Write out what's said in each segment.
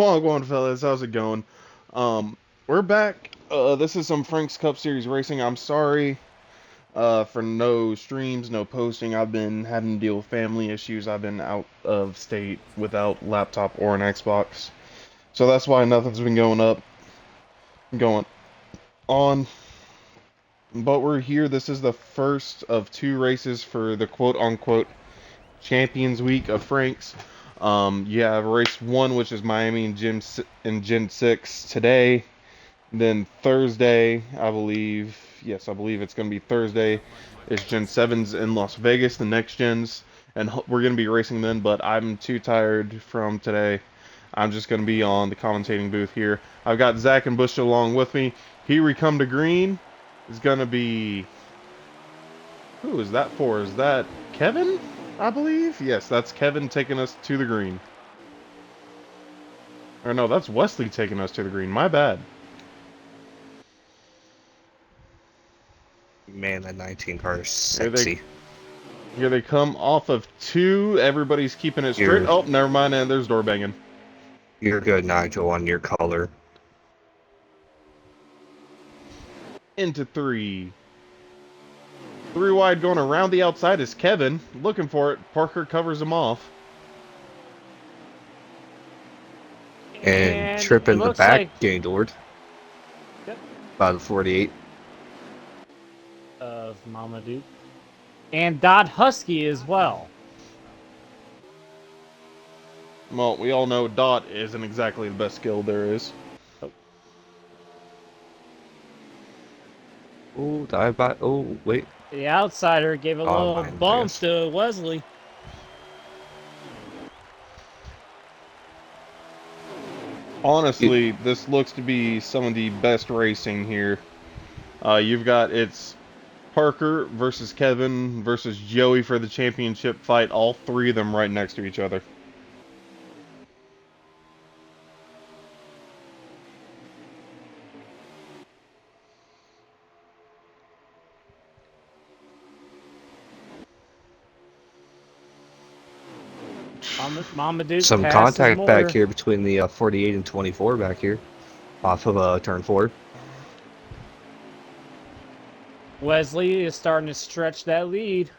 Wagwaan, fellas, how's it going? We're back. This is some Frank's Cup Series racing. I'm sorry for no streams, no posting. I've been having to deal with family issues. I've been out of state without laptop or an Xbox, so that's why nothing's been going on. But we're here. This is the first of two races for the quote-unquote Champions Week of Frank's. You have race one, which is Miami and Gen 6 today. Then Thursday, I believe it's going to be Thursday, is Gen 7's in Las Vegas, the next gens, and we're going to be racing then, but I'm too tired from today. I'm just going to be on the commentating booth here. I've got Zach and Bush along with me. Here we come to green is going to be... Who is that for? Is that Kevin, I believe? Yes, that's Kevin taking us to the green. Or no, that's Wesley taking us to the green. My bad. Man, that 19 car is sexy. Here they come off of two. Everybody's keeping it straight. Oh, never mind. And there's door banging. You're good, Nigel, on your color. Into three. Three wide going around the outside is Kevin. Looking for it. Parker covers him off. And Trip in the back, getting doored. Yep. By the 48. Of Mama Duke. And Dot Husky as well. Well, we all know Dot isn't exactly the best skill there is. Oh, dive by. Oh, wait. The outsider gave a little bump to Wesley. Honestly, this looks to be some of the best racing here. You've got it's Parker versus Kevin versus Joey for the championship fight. All three of them right next to each other. Mama Duke. Some contact back here between the 48 and 24 back here. Off of turn 4. Wesley is starting to stretch that lead.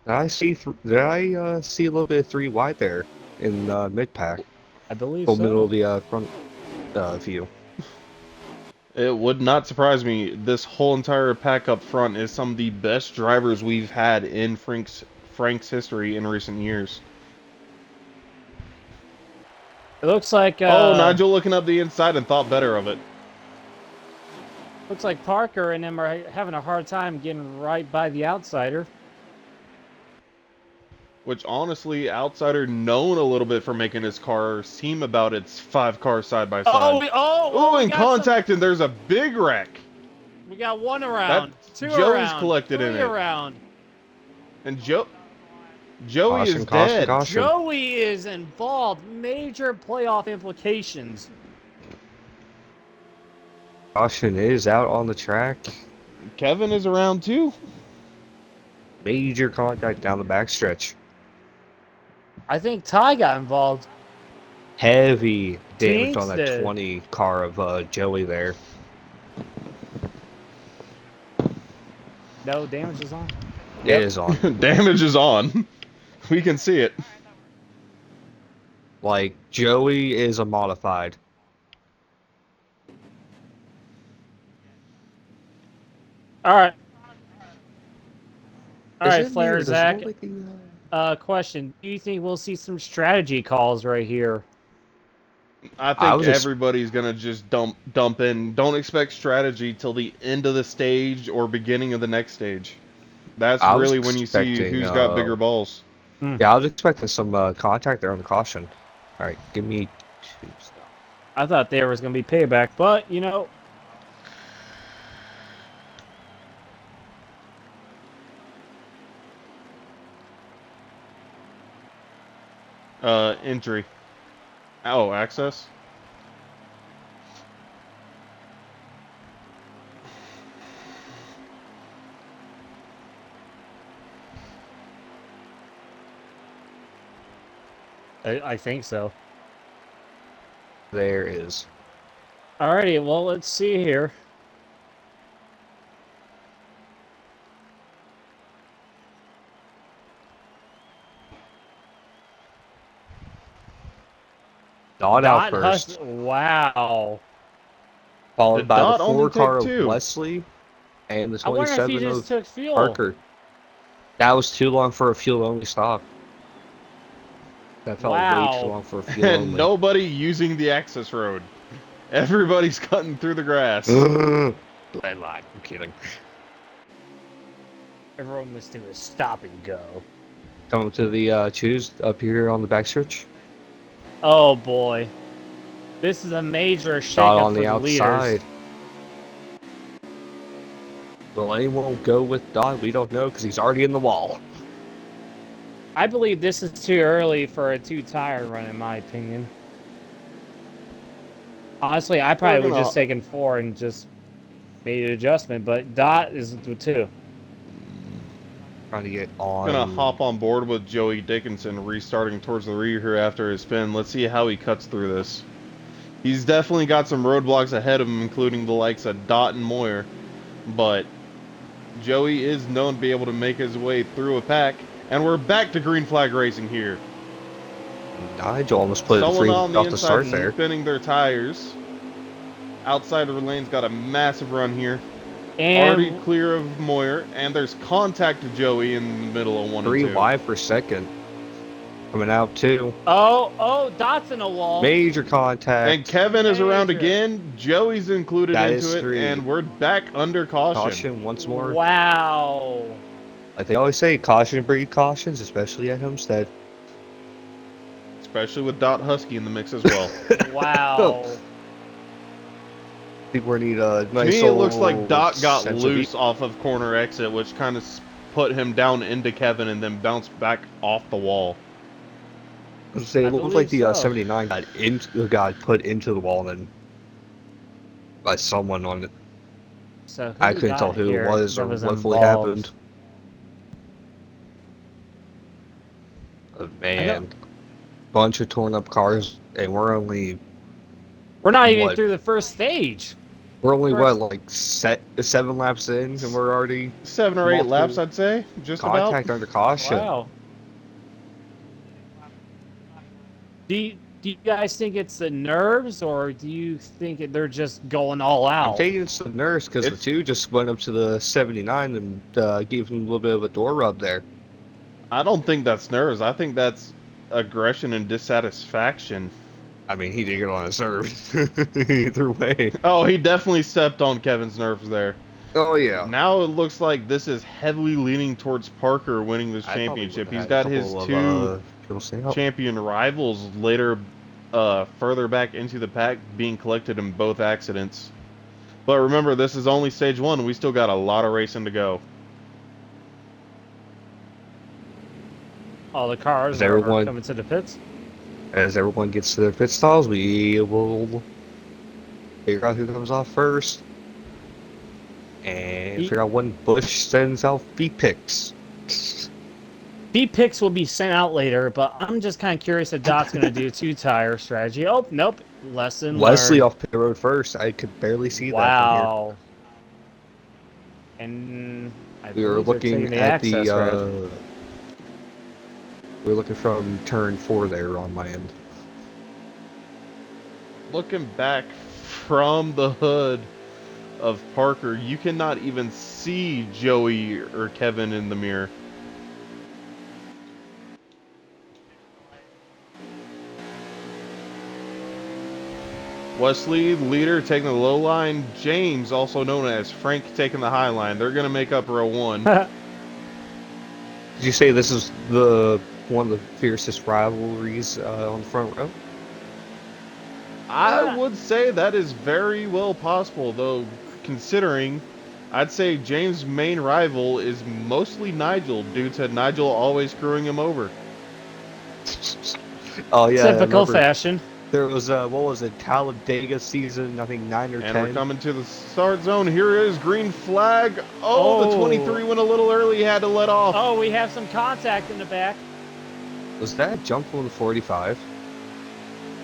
Did I see a little bit of 3 wide there in mid pack? I believe so. Middle of the front view. It would not surprise me. This whole entire pack up front is some of the best drivers we've had in Frank's history in recent years. It looks like... oh, Nigel looking up the inside and thought better of it. Looks like Parker and them are having a hard time getting right by the outsider. Which, honestly, outsider known a little bit for making his car seem about its 5 cars side by side. Oh, in contact, and there's a big wreck. We got 1 around, 2 Joey's around, collected 3 in it. around. And Joey is dead. Caution. Joey is involved. Major playoff implications. Caution is out on the track. Kevin is around too. Major contact down the backstretch. I think Ty got involved. Heavy damage on that did. 20 car of Joey there. No, damage is on. It is on. Damage is on. We can see it. Like, Joey is a modified. All right. All right, Flair, Zach. Question. Do you think we'll see some strategy calls right here? I think everybody's going to just dump in. Don't expect strategy till the end of the stage or beginning of the next stage. That's really when you see who's got bigger balls. Yeah, I was expecting some contact there on the caution. All right, give me 2 stops. I thought there was going to be payback, but, you know... Entry. Oh, access? I think so. There is. Alrighty, well, let's see here. Dot out first. Wow. Followed Did by Dot the only 4 car take of two? Wesley and the I wonder if he 27 just of took fuel. Parker. That was too long for a fuel-only stop. That felt way too long for a fuel-only. And nobody using the access road. Everybody's cutting through the grass. Line. I'm kidding. Everyone must do a stop and go. Coming to the choose up here on the backstretch. Oh boy. This is a major Dot shakeup on for the the leaders. outside. Will anyone go with Dot? We don't know because he's already in the wall. I believe this is too early for a 2-tire run, in my opinion. Honestly, I probably would just taken 4 and just made an adjustment, but Dot is the 2. Trying to get on. Gonna hop on board with Joey Dickinson restarting towards the rear here after his spin. Let's see how he cuts through this. He's definitely got some roadblocks ahead of him, including the likes of Dot and Moyer. But Joey is known to be able to make his way through a pack. And we're back to green flag racing here. Nigel almost put Someone 3 on the off the inside start there. spinning their tires. Outside of the lane's got a massive run here. And Already clear of Moyer, and there's contact to Joey in the middle of 1 and 2. 3 wide per second. Coming out too. oh, Dot's in a wall. Major contact. And Kevin is around Major. again. Joey's included That into is it, 3. and we're back under caution. Caution once more. Wow. Like they always say, caution breed cautions, especially at Homestead. Especially with Dot Husky in the mix as well. Wow. I think we need a To nice me, it looks like Dot got sense of loose off of corner exit, which kind of put him down into Kevin and then bounced back off the wall. It looked like the 79 got put into the wall and then by someone on it. So I couldn't tell who it was or what fully involved? happened. Oh, man, bunch of torn up cars, and we're not even through the first stage. what, like 7 laps in, and we're already 7 or 8 laps, I'd say. Just contact about. under caution. Wow. Do you guys think it's the nerves, or do you think they're just going all I'm out? taking it's the nurse because the 2 just went up to the 79 and gave him a little bit of a door rub there. I don't think that's nerves. I think that's aggression and dissatisfaction. I mean, he did get on his nerves either way. Oh, he definitely stepped on Kevin's nerves there. Oh yeah. Now it looks like this is heavily leaning towards Parker winning this championship. He's got his 2 champion rivals later further back into the pack being collected in both accidents. But remember, this is only stage 1. We still got a lot of racing to go. All the cars are coming to the pits. As everyone gets to their pit stalls, we will figure out who comes off first. And figure out when Bush sends out B-Picks. B-Picks will be sent out later, but I'm just kind of curious if Dot's going to do a 2-tire strategy. Oh, nope. Lesson Wesley learned. off pit road first. I could barely see that wow. And we were looking at the we're looking from turn 4 there on my end. Looking back from the hood of Parker, you cannot even see Joey or Kevin in the mirror. Wesley, leader, taking the low line. James, also known as Frank, taking the high line. They're going to make up row 1. Did you say this is one of the fiercest rivalries on the front row? I would say that is very well possible, though, considering I'd say James' main rival is mostly Nigel, due to Nigel always screwing him over. Oh, yeah. Typical fashion. There was, what was it, Talladega season, I think 9 or 10. And we're coming to the start zone. Here is green flag. The 23 went a little early. He had to let off. Oh, we have some contact in the back. Was that a jump from the 45?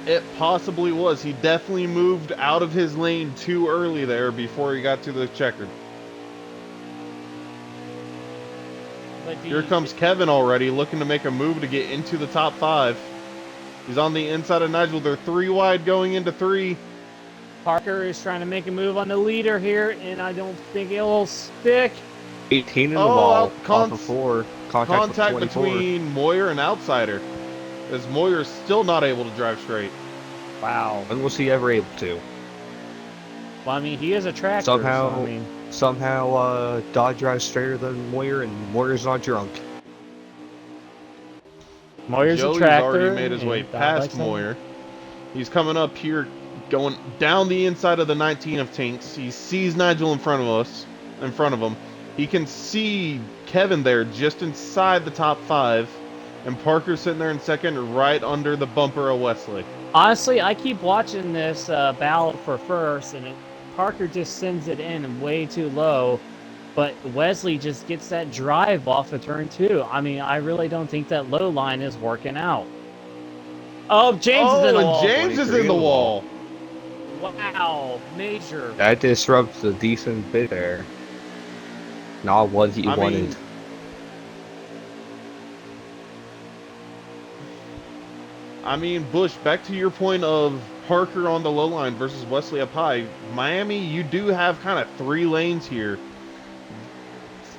It possibly was. He definitely moved out of his lane too early there before he got to the checkered. Here comes Kevin already, looking to make a move to get into the top 5. He's on the inside of Nigel. They're 3 wide going into 3. Parker is trying to make a move on the leader here, and I don't think it'll stick. 18 in the wall, off of 4. Contact between Moyer and Outsider, as Moyer's still not able to drive straight. Wow. When was he ever able to? Well, I mean, he is a tractor. Somehow, so, I mean, Dodge drives straighter than Moyer, and Moyer's not drunk. Moyer's Joey's a tractor. already made his way past Moyer. He's coming up here, going down the inside of the 19 of Tinks. He sees Nigel in front of him. He can see Kevin there just inside the top 5, and Parker's sitting there in second, right under the bumper of Wesley. Honestly, I keep watching this battle for first, and Parker just sends it in way too low, but Wesley just gets that drive off of turn 2. I mean, I really don't think that low line is working out. Oh, James is in the wall. James is in the wall. Wow, major. That disrupts a decent bit there. Not what he wanted. I mean, Bush, back to your point of Parker on the low line versus Wesley up high. Miami, you do have kind of 3 lanes here.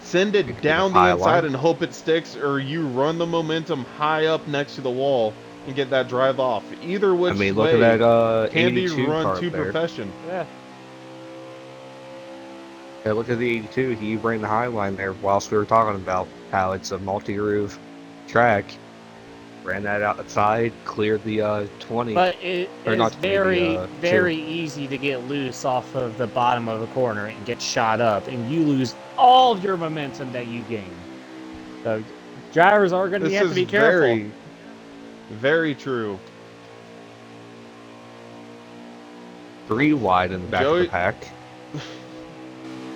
Send it down the inside and hope it sticks, or you run the momentum high up next to the wall and get that drive off. Either which way, look at that can be 82 run to there. perfection. Yeah, look at the 82. He ran the high line there whilst we were talking about how it's a multi-groove track. Ran that outside, cleared the 20. But it is very easy to get loose off of the bottom of the corner and get shot up, and you lose all of your momentum that you gain. So drivers are going to have to be careful. Very, very true. 3 wide in the back of the pack.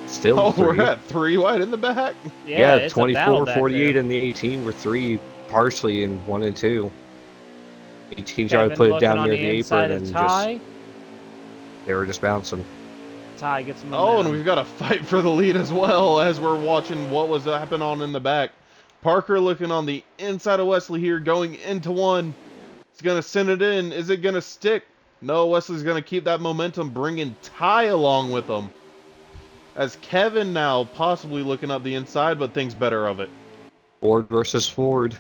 Still oh, 3. We're at 3 wide in the back? Yeah, 24, 48, and the 18 were 3 partially in 1 and 2. 18 tried to put it down near the apron and just they were just bouncing. Ty gets momentum. Oh, and we've got a fight for the lead as well as we're watching what was happening on in the back. Parker looking on the inside of Wesley here, going into 1. He's going to send it in. Is it going to stick? No, Wesley's going to keep that momentum, bringing Ty along with him. As Kevin now possibly looking up the inside, but thinks better of it. Ford versus Ford.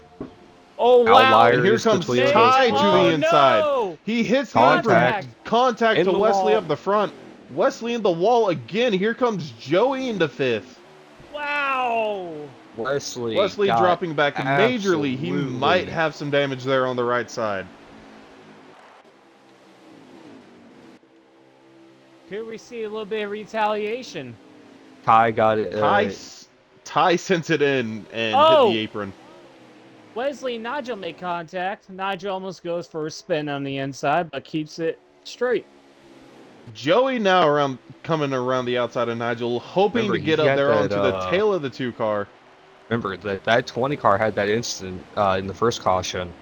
Oh, wow. And here comes Ty to the inside. No. He hits contact to Wesley up the front. Wesley in the wall again. Here comes Joey into 5th. Wow. Wesley dropping back majorly. He might have some damage there on the right side. Here we see a little bit of retaliation. Ty got it. Ty sent it in and hit the apron. Wesley and Nigel make contact. Nigel almost goes for a spin on the inside, but keeps it straight. Joey now coming around the outside of Nigel, hoping to get up there onto the tail of the 2 car. Remember, that 20 car had that incident in the first caution.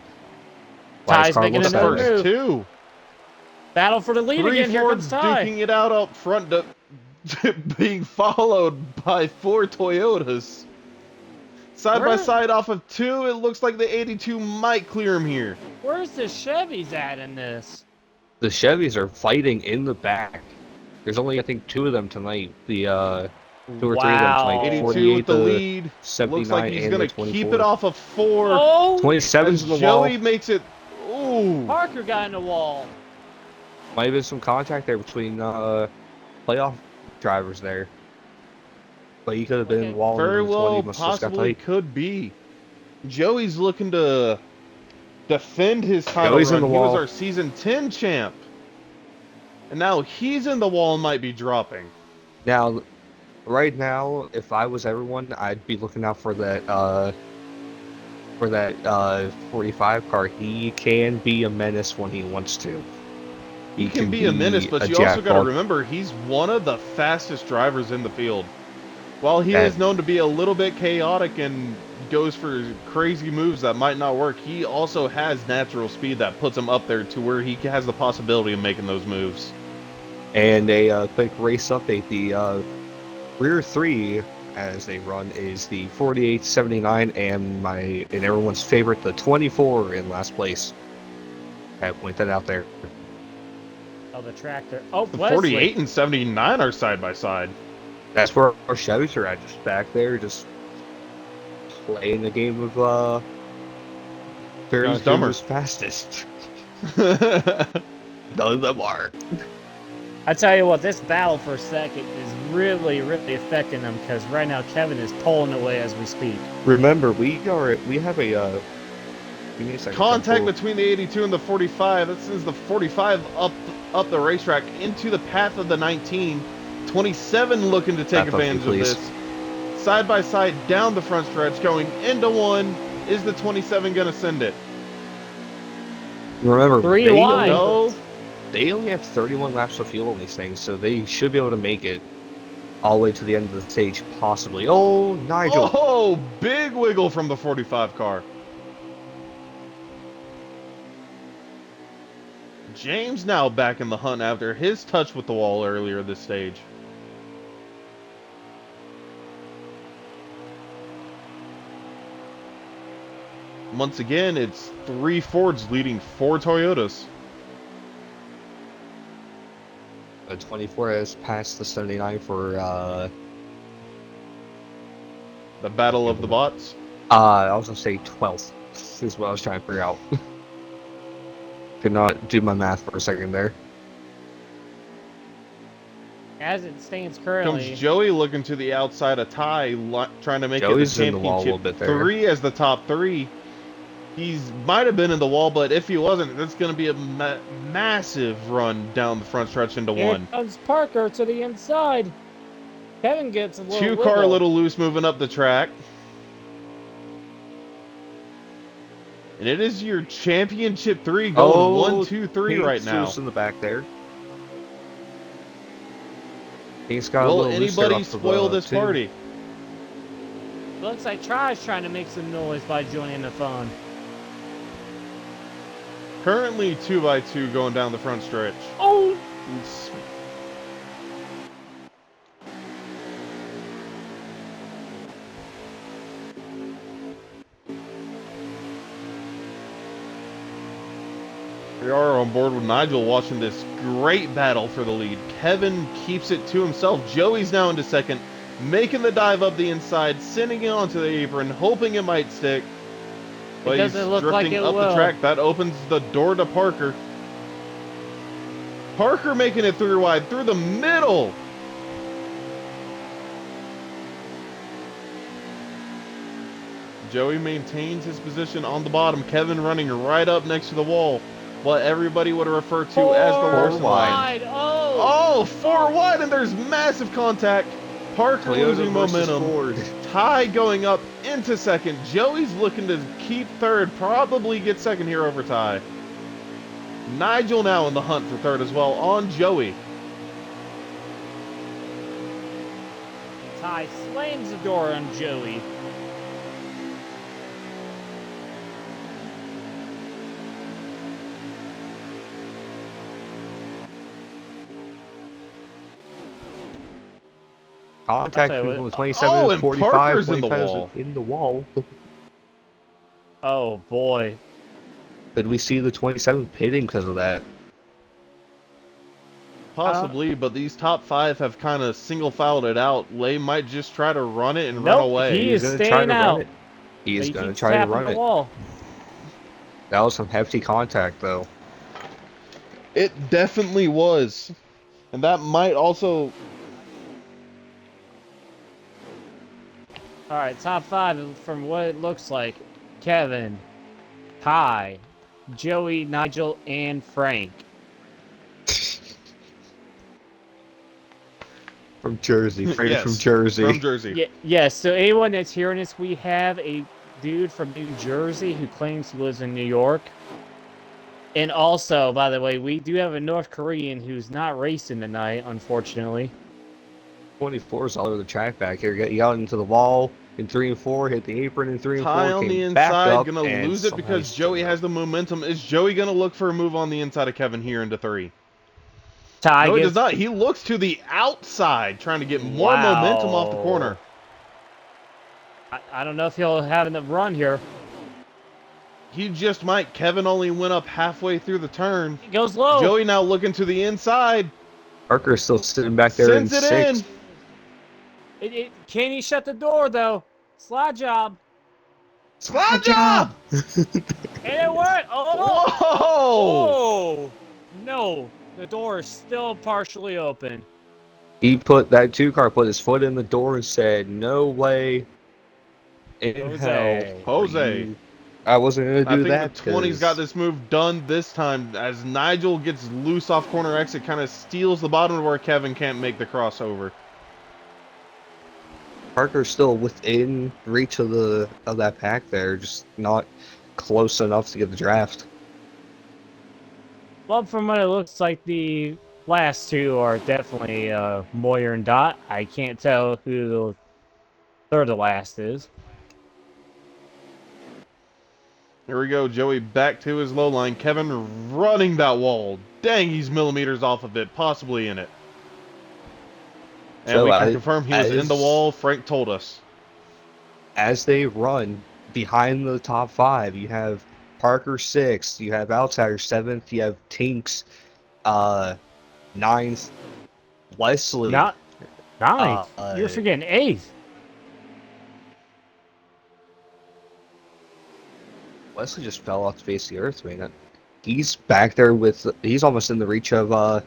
Ty's making another move. 2. Battle for the lead again. Here comes Ty. Duking it out up front, being followed by 4 Toyotas. Side by side off of 2, it looks like the 82 might clear him here. Where's the Chevys at in this? The Chevys are fighting in the back. There's only, I think, 2 of them tonight. The 2 or 3 of them tonight. 82 with the lead. 79 looks like he's going to keep it off of 4. Oh! 27's in the wall. Joey makes it. Ooh. Parker got in the wall. Might have been some contact there between playoff drivers there. But he could have been in the wall. Very well, possibly could be. Joey's looking to defend his title run. He was our season 10 champ. And now he's in the wall and might be dropping. Now, right now, if I was everyone, I'd be looking out for that 45 car. He can be a menace when he wants to. He can be a menace, but you also got to remember, he's one of the fastest drivers in the field. While he is known to be a little bit chaotic and goes for crazy moves that might not work, he also has natural speed that puts him up there to where he has the possibility of making those moves. And a quick race update, the rear three as they run is the 48.79 and everyone's favorite, the 24 in last place. I point that out there. Oh, the tractor. Oh, the Wesley. 48 and 79 are side by side. That's where our Chevys are at, just back there, just playing the game of who's dumber? Who's fastest. None of them are. I tell you what, this battle for second is really affecting them because right now Kevin is pulling away as we speak. Remember, we have a give me a second. Contact between the 82 and the 45. That sends the 45 up the racetrack into the path of the 19. 27 looking to take advantage of this. Side by side down the front stretch, going into one. Is the 27 going to send it? Remember, Three wide. They only have 31 laps of fuel on these things, so they should be able to make it all the way to the end of the stage, possibly. Oh, Nigel! Oh, big wiggle from the 45 car. James now back in the hunt after his touch with the wall earlier this stage. Once again, it's 3 Fords leading 4 Toyotas. The 24 has passed the 79 for the battle of the bots. I was gonna say 12th is what I was trying to figure out. Could not do my math for a second there. As it stands currently, Comes Joey looking to the outside of Ty, trying to make Joey's it the in the wall a little bit championship there. 3 as the top 3. He's might have been in the wall, but if he wasn't, that's going to be a massive run down the front stretch into here one. comes Parker to the inside. Kevin gets a little 2 wiggle. car a little loose moving up the track. And it is your championship 3 going 1, 2, 3 right now. In the back there. He's got Will a little anybody spoil this party? Looks like Try's trying to make some noise by joining the phone. Currently 2x2 going down the front stretch. Oh! We are on board with Nigel watching this great battle for the lead. Kevin keeps it to himself. Joey's now into second, making the dive up the inside, sending it onto the apron, hoping it might stick. But he's drifting up the track. That opens the door to Parker. Parker making it 3 wide through the middle. Joey maintains his position on the bottom. Kevin running right up next to the wall. What everybody would refer to as the worst line. Oh, 4 wide, and there's massive contact. Parker losing momentum. Ty going up into second. Joey's looking to keep third, probably get second here over Ty. Nigel now in the hunt for third as well on Joey. Ty slams the door on Joey. Contact people with 27 and 45, Parker's 25 in the wall. Oh boy. Did we see the 27 pitting because of that? Possibly, but these top 5 have kind of single filed it out. Lay might just try to run it and run away. He is staying out. He is going to try to run it. Wall. That was some hefty contact, though. It definitely was. And that might also... Alright, top 5 from what it looks like. Kevin, Ty, Joey, Nigel, and Frank. From Jersey. Frank from Jersey. From Jersey. Yes, so anyone that's hearing this, we have a dude from New Jersey who claims he lives in New York. And also, by the way, we do have a North Korean who's not racing tonight, unfortunately. 24's all over the track back here. Get out into the wall in 3 and 4, hit the apron in 3 and 4, Ty on the came back inside, up gonna and lose it because sliced Joey through. has the momentum. Is Joey gonna look for a move on the inside of Kevin here into 3? Ty No, he gets does not. He looks to the outside, trying to get more Wow. momentum off the corner. I don't know if he'll have enough run here. He just might. Kevin only went up halfway through the turn. He goes low. Joey now looking to the inside. Parker's still sitting back there in Sends it 6th. in. Can he shut the door though? Slide job. Slide job! And it worked. Oh. Whoa! Oh. No. The door is still partially open. He put that 2-car, put his foot in the door and said, "No way in Jose. hell, Jose. I wasn't gonna do I that." think the 20's got this move done this time as Nigel gets loose off corner exit, kind of steals the bottom to where Kevin can't make the crossover. Parker's still within reach of that pack there, just not close enough to get the draft. Well, from what it looks like, the last two are definitely Moyer and Dot. I can't tell who the third to last is. Here we go, Joey back to his low line. Kevin running that wall. Dang, he's millimeters off of it, possibly in it. And So we can confirm he was in the wall. Frank told us. As they run behind the top 5, you have Parker 6th, you have Outsider 7th, you have Tinks 9th, Wesley. Not ninth. You're forgetting 8th. Wesley just fell off the face of the earth, man. He's back there he's almost in the reach of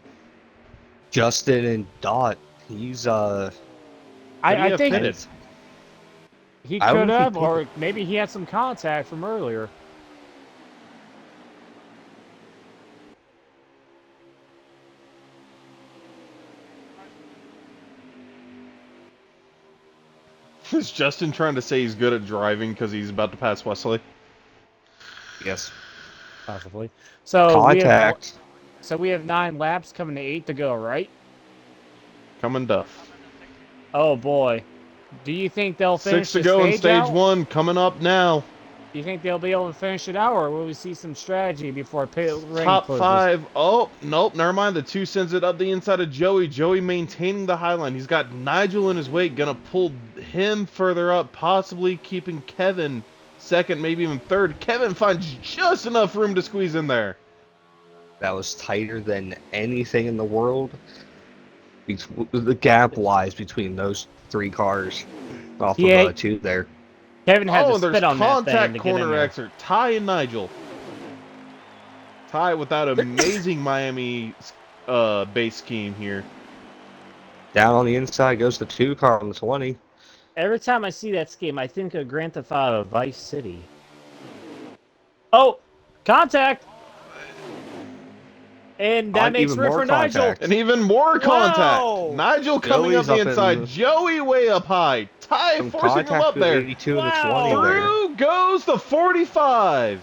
Justin and Dot. He's I think it. he I could would have, be- or maybe he had some contact from earlier. Is Justin trying to say he's good at driving because he's about to pass Wesley? yes. Possibly. So Contact. we have 9 laps coming to 8 to go, right? Coming Duff. Oh boy. Do you think they'll finish 6 to the go in stage stage out? 1, coming up now. Do you think they'll be able to finish it out, or will we see some strategy before pit ring Top closes? 5. Oh, nope, never mind. The 2 sends it up the inside of Joey. Joey maintaining the high line. He's got Nigel in his wake, gonna pull him further up, possibly keeping Kevin second, maybe even third. Kevin finds just enough room to squeeze in there. That was tighter than anything in the world. The gap lies between those 3 cars off of 2 there. Kevin had to there's spit on that thing contact to get in corner there. exit. Ty and Nigel. Ty with that amazing Miami base scheme here. Down on the inside goes the 2-car on the 20. Every time I see that scheme, I think of Grand Theft Auto Vice City. Oh, contact! And that makes even room more for Nigel. contact. And even more contact. Whoa! Nigel coming Joey's up the up inside. in- Joey way up high. Ty Some forcing him contact up with there. 82 and the Wow. 20 there. Through goes the 45.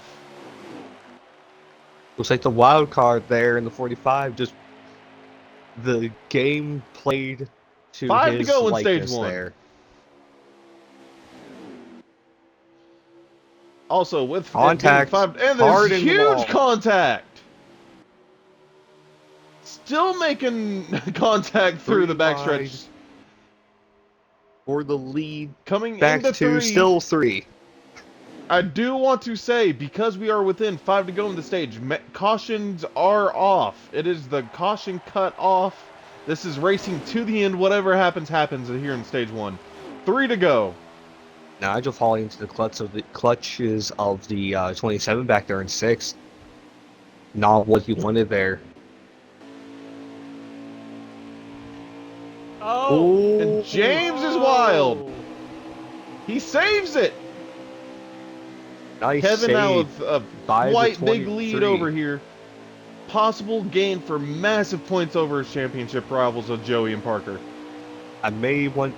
Looks like the wild card there in the 45. Just the game played to 5 to his go in stage likeness 1. there. Also with Contact, 5, and hard there's in the huge wall. contact. Still making contact through the 3 backstretch. wide. For the lead, Coming back into to 3. still 3. I do want to say, because we are within 5 to go in the stage, cautions are off. It is the caution cut off. This is racing to the end. Whatever happens, happens here in stage 1. 3 to go. Nigel falling into the clutches of the 27 back there in 6th. Not what he wanted there. Oh! And James is wild. He saves it. Nice Kevin now save with a by the quite big lead 23. over here. Possible gain for massive points over his championship rivals of Joey and Parker. I may want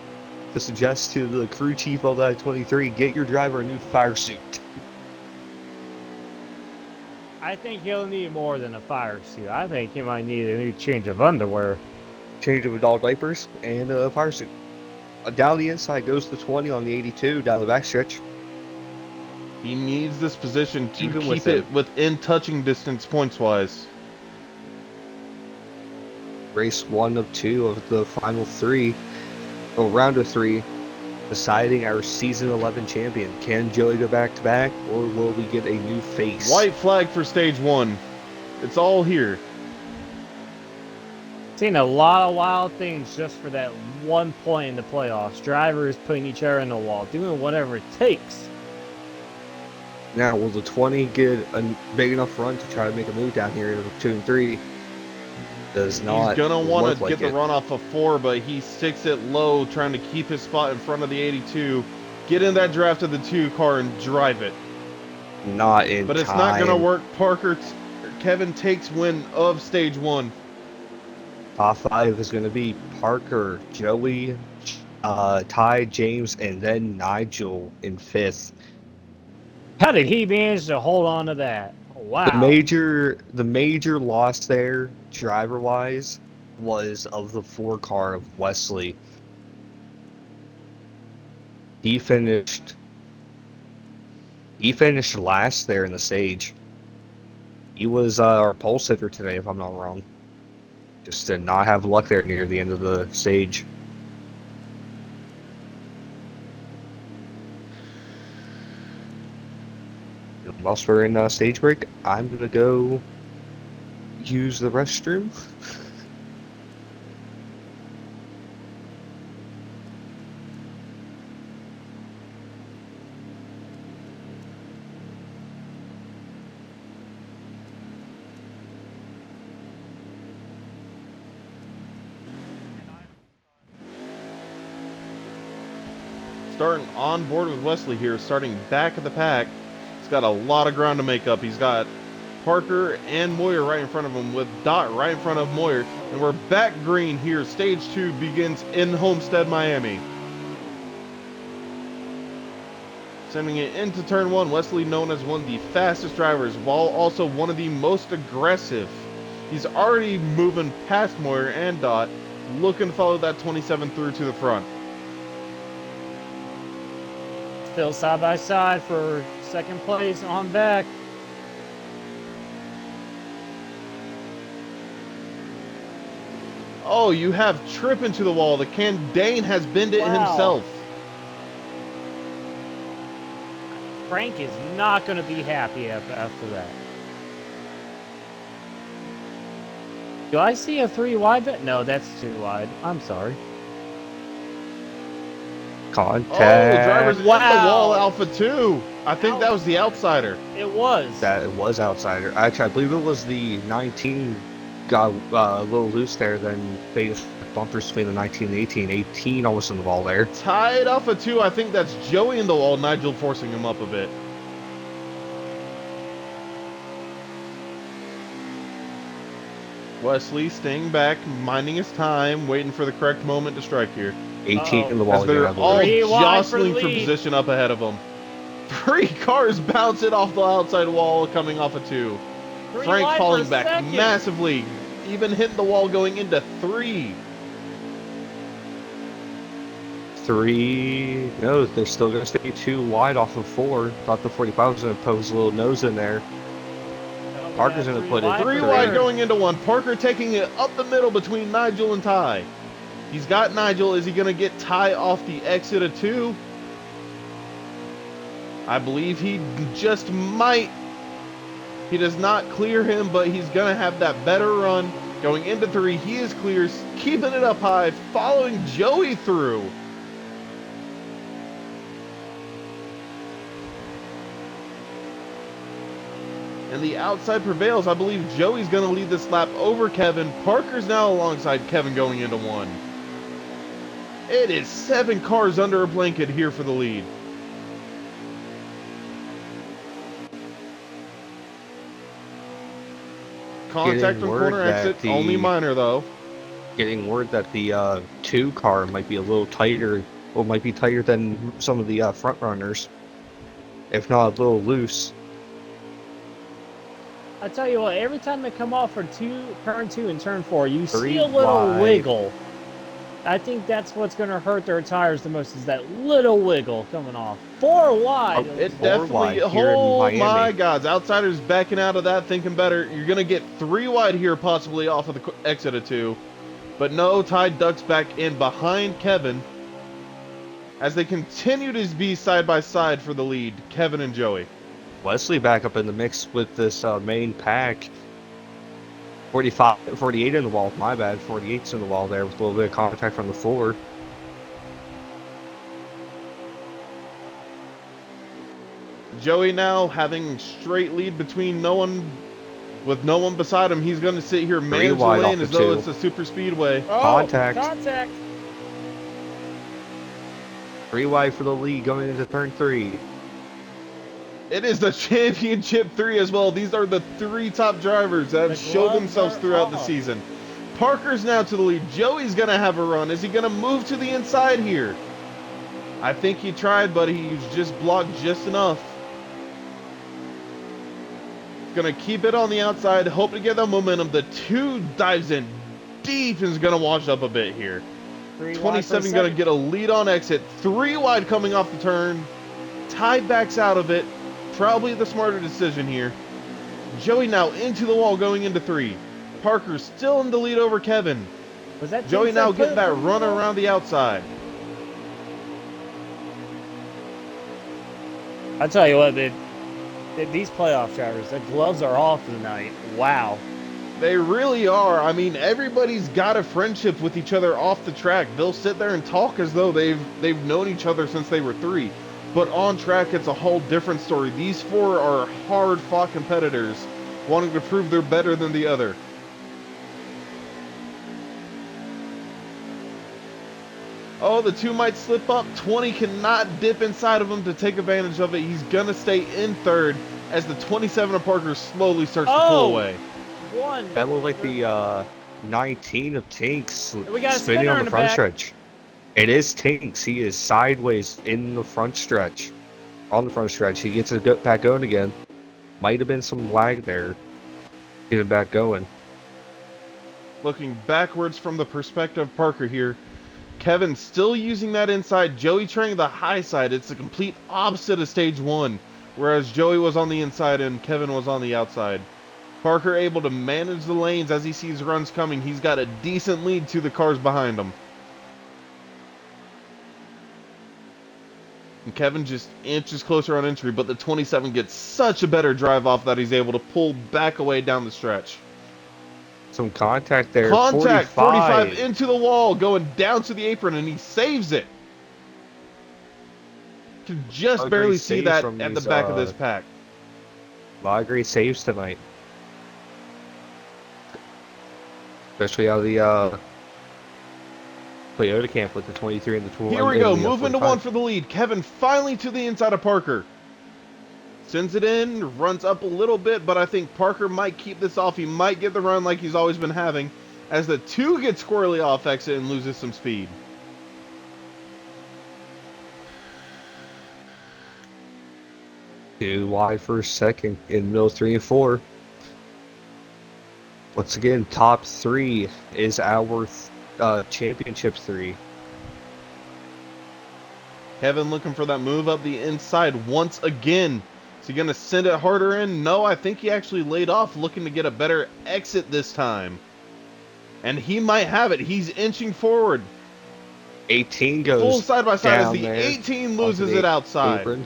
to suggest to the crew chief of that 23, get your driver a new fire suit. I think he'll need more than a fire suit. I think he might need a new change of underwear. change of adult diapers, and a fire suit. Down the inside goes the 20 on the 82 down the backstretch. He needs this position to Even keep with it him. within touching distance points-wise. Race 1 of 2 of the final 3, or round of 3, deciding our season 11 champion. Can Joey go back to back, or will we get a new face? White flag for stage 1. It's all here. Seen a lot of wild things just for that 1 point in the playoffs. Drivers putting each other in the wall, doing whatever it takes. Now, will the 20 get a big enough run to try to make a move down here in 2 and 3? Does not. He's gonna want to like get the it. run off of 4, but he sticks it low, trying to keep his spot in front of the 82. Get in that draft of the 2 car and drive it. Not in But it's time. not gonna work. Kevin takes win of stage 1. Top 5 is going to be Parker, Joey, Ty, James, and then Nigel in 5th. How did he manage to hold on to that? Wow. The major loss there, driver-wise, was of the 4 car of Wesley. He finished last there in the stage. He was our pole sitter today, if I'm not wrong. Just did not have luck there near the end of the stage. Whilst we're in stage break, I'm gonna go use the restroom. Starting on board with Wesley here, starting back of the pack. He's got a lot of ground to make up. He's got Parker and Moyer right in front of him, with Dot right in front of Moyer. And we're back green here. Stage 2 begins in Homestead-Miami. Sending it into turn 1, Wesley, known as one of the fastest drivers, while also one of the most aggressive. He's already moving past Moyer and Dot, looking to follow that 27 through to the front. Still side by side for second place on back. Oh, you have Trip into the wall. The Dane has been it Wow. himself. Frank is not going to be happy after that. Do I see a 3 wide? No, that's 2 wide. I'm sorry. Contact. Oh, drivers in the Wow. wall, Alpha 2. I think that was the outsider. It was. That was outsider. Actually, I believe it was the 19 got a little loose there, then faced bumpers between the 19 and 18. 18 almost in the ball there. Tied Alpha 2. I think that's Joey in the wall. Nigel forcing him up a bit. Wesley staying back, minding his time, waiting for the correct moment to strike here. 18 in the wall As again, they're I all believe. 3 wide for jostling for lead. position up ahead of them. 3 cars bounce it off the outside wall coming off of 2. 3 Frank wide falling for back second. massively, even hitting the wall going into 3. 3. No, they're still going to stay 2 wide off of 4. Thought the 45 was going to pose a little nose in there. Oh, Parker's yeah, gonna 3 put it wide 3 for wide third. going into 1. Parker taking it up the middle between Nigel and Ty. He's got Nigel. Is he going to get Ty off the exit of 2? I believe he just might. He does not clear him, but he's going to have that better run. Going into 3, he is clear, keeping it up high, following Joey through. And the outside prevails. I believe Joey's going to lead this lap over Kevin. Parker's now alongside Kevin going into 1. It is 7 cars under a blanket here for the lead. Contact from word corner that exit, the- only minor though. Getting word that the 2 car might be a little tighter, or might be tighter than some of the front runners, if not a little loose. I tell you what, every time they come off for turn two and turn four, you see Three a little wide. wiggle. I think that's what's going to hurt their tires the most is that little wiggle coming off. 4 wide. Oh, It Four definitely. wide here in Oh Miami. my God! Outsiders backing out of that, thinking better. You're gonna get 3 wide here, possibly off of the exit of 2, but no. Ty ducks back in behind Kevin as they continue to be side by side for the lead. Kevin and Joey. Wesley back up in the mix with this main pack. 48 in the wall. My bad. 48's in the wall there with a little bit of contact from the floor. Joey now having straight lead between no one, with no one beside him. He's going to sit here, manage the wide lane off as the though two. it's a super speedway. Oh, Contact. Contact. 3 wide for the lead going into turn 3. It is the championship 3 as well. These are the 3 top drivers that have The showed gloves themselves are throughout the off. season. Parker's now to the lead. Joey's going to have a run. Is he going to move to the inside here? I think he tried, but he's just blocked just enough. Going to keep it on the outside, hope to get that momentum. The 2 dives in deep and is going to wash up a bit here. 3 wide for 27 going to second. get a lead on exit. 3 wide coming off the turn. Ty backs out of it. Probably the smarter decision here. Joey now into the wall going into 3. Parker still in the lead over Kevin. Was that Joey James now that getting put it that from run the wall? around the outside. I tell you what, these playoff drivers, the gloves are off tonight. Wow. They really are. I mean, everybody's got a friendship with each other off the track. They'll sit there and talk as though they've known each other since they were 3. But on track, it's a whole different story. These 4 are hard-fought competitors, wanting to prove they're better than the other. Oh, the 2 might slip up. 20 cannot dip inside of him to take advantage of it. He's going to stay in 3rd as the 27 of Parker slowly starts to pull away. One. That looked like the 19 of Tinks We got a spinning spinner on in the the front back. stretch. It is Tinks. He is sideways in the front stretch. On the front stretch. He gets it back going again. Might have been some lag there. Get it back going. Looking backwards from the perspective of Parker here. Kevin still using that inside. Joey trying the high side. It's the complete opposite of stage 1. Whereas Joey was on the inside and Kevin was on the outside. Parker able to manage the lanes as he sees runs coming. He's got a decent lead to the cars behind him. And Kevin just inches closer on entry, but the 27 gets such a better drive off that he's able to pull back away down the stretch. Some contact there. Contact, 45 45 into the wall, going down to the apron, and he saves it. Can just A barely great see save that from at the these, back of this pack. A lot of great saves tonight. Especially out of the Toyota camp with the 23 and the 20. Here we go, moving to 1 for the lead. Kevin finally to the inside of Parker. Sends it in, runs up a little bit, but I think Parker might keep this off. He might get the run like he's always been having, as the 2 gets squirrely off exit and loses some speed. Two wide for second in middle 3 and 4. Once again, top 3 is our championship 3. Kevin looking for that move up the inside once again. Is he going to send it harder in? No, I think he actually laid off, looking to get a better exit this time. And he might have it. He's inching forward. 18 goes Full side by side as down the there 18 onto loses the it outside. apron.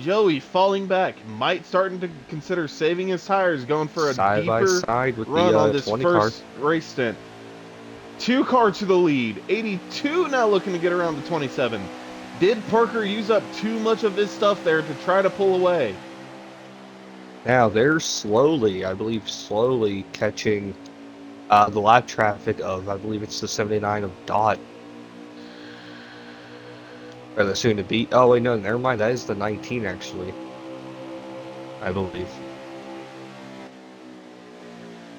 Joey falling back, might starting to consider saving his tires, going for a Side by deeper side with run the on this 20 first race stint. 2 cars to the lead. 82 now looking to get around the 27. Did Parker use up too much of his stuff there to try to pull away? Now they're slowly, I believe, catching the lap traffic of, I believe it's the 79 of Dot. Or the soon to be. Oh, wait, no, never mind. That is the 19, actually. I believe.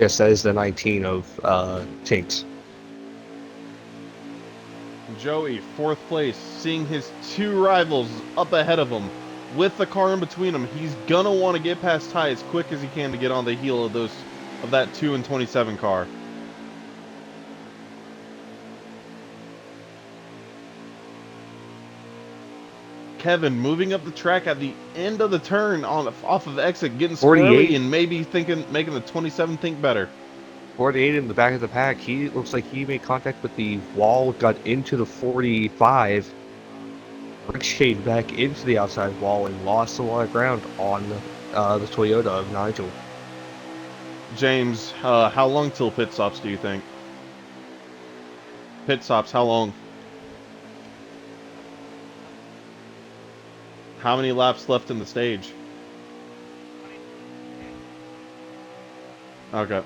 Yes, that is the 19 of Tinks. Joey, 4th place, seeing his 2 rivals up ahead of him. with the car in between him. He's gonna want to get past Ty as quick as he can to get on the heel of that 2 and 27 car. Kevin moving up the track at the end of the turn off of exit, getting squirrely and maybe making the 27 think better. 48 in the back of the pack. He looks like he made contact with the wall, got into the 45, ricocheted back into the outside wall, and lost a lot of ground on the Toyota of Nigel. James, how long till pit stops do you think? Pit stops, how long? How many laps left in the stage? Okay.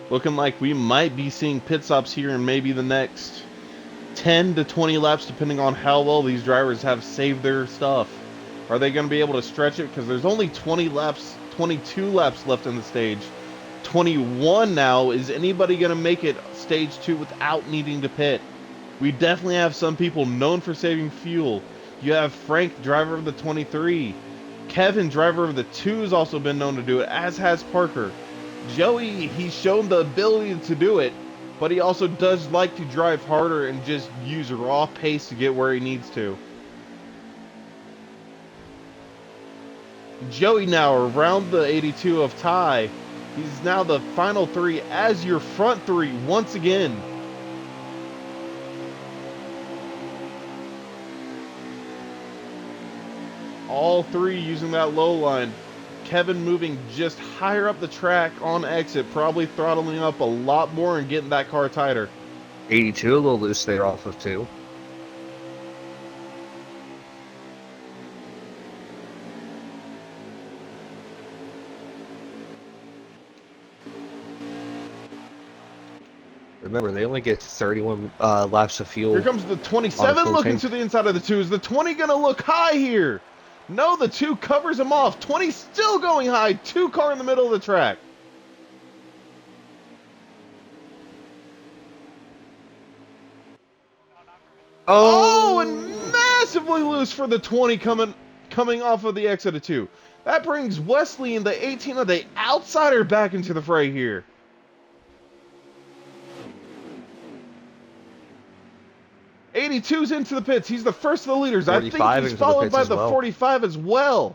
Looking like we might be seeing pit stops here in maybe the next 10 to 20 laps, depending on how well these drivers have saved their stuff. Are they going to be able to stretch it? Because there's only 20 laps, 22 laps left in the stage. 21 now. Is anybody going to make it stage 2 without needing to pit? We definitely have some people known for saving fuel. You have Frank, driver of the 23. Kevin, driver of the 2, has also been known to do it, as has Parker. Joey, he's shown the ability to do it, but he also does like to drive harder and just use raw pace to get where he needs to. Joey now around the 82 of Ty. He's now the final 3 as your front 3 once again. All 3 using that low line. Kevin moving just higher up the track on exit, probably throttling up a lot more and getting that car tighter. 82 a little loose there off of 2. Remember, they only get 31 laps of fuel. Here comes the 27 looking to the inside of the 2. Is the 20 going to look high here? No, the 2 covers him off. 20 still going high. 2 car in the middle of the track. Oh, and massively loose for the 20 coming off of the exit of 2. That brings Wesley and the 18 of the outsider back into the fray here. '82's into the pits. He's the first of the leaders. I think he's followed by the 45 as well.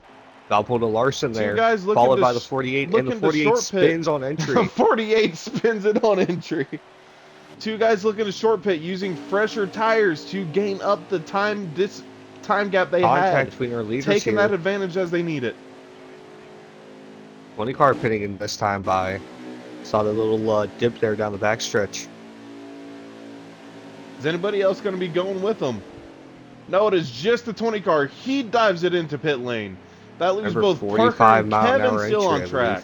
Valpo to Larson there, guys followed by the 48, and the 48 spins on entry. 48 spins it on entry. 2 guys looking to short pit using fresher tires to gain up the time gap they had. Between our leaders taking here. That advantage as they need it. 20 car pitting in this time by. Saw the little dip there down the backstretch. Is anybody else going to be going with them? No, it is just the 20 car. He dives it into pit lane. That leaves both Parker and Kevin still on track.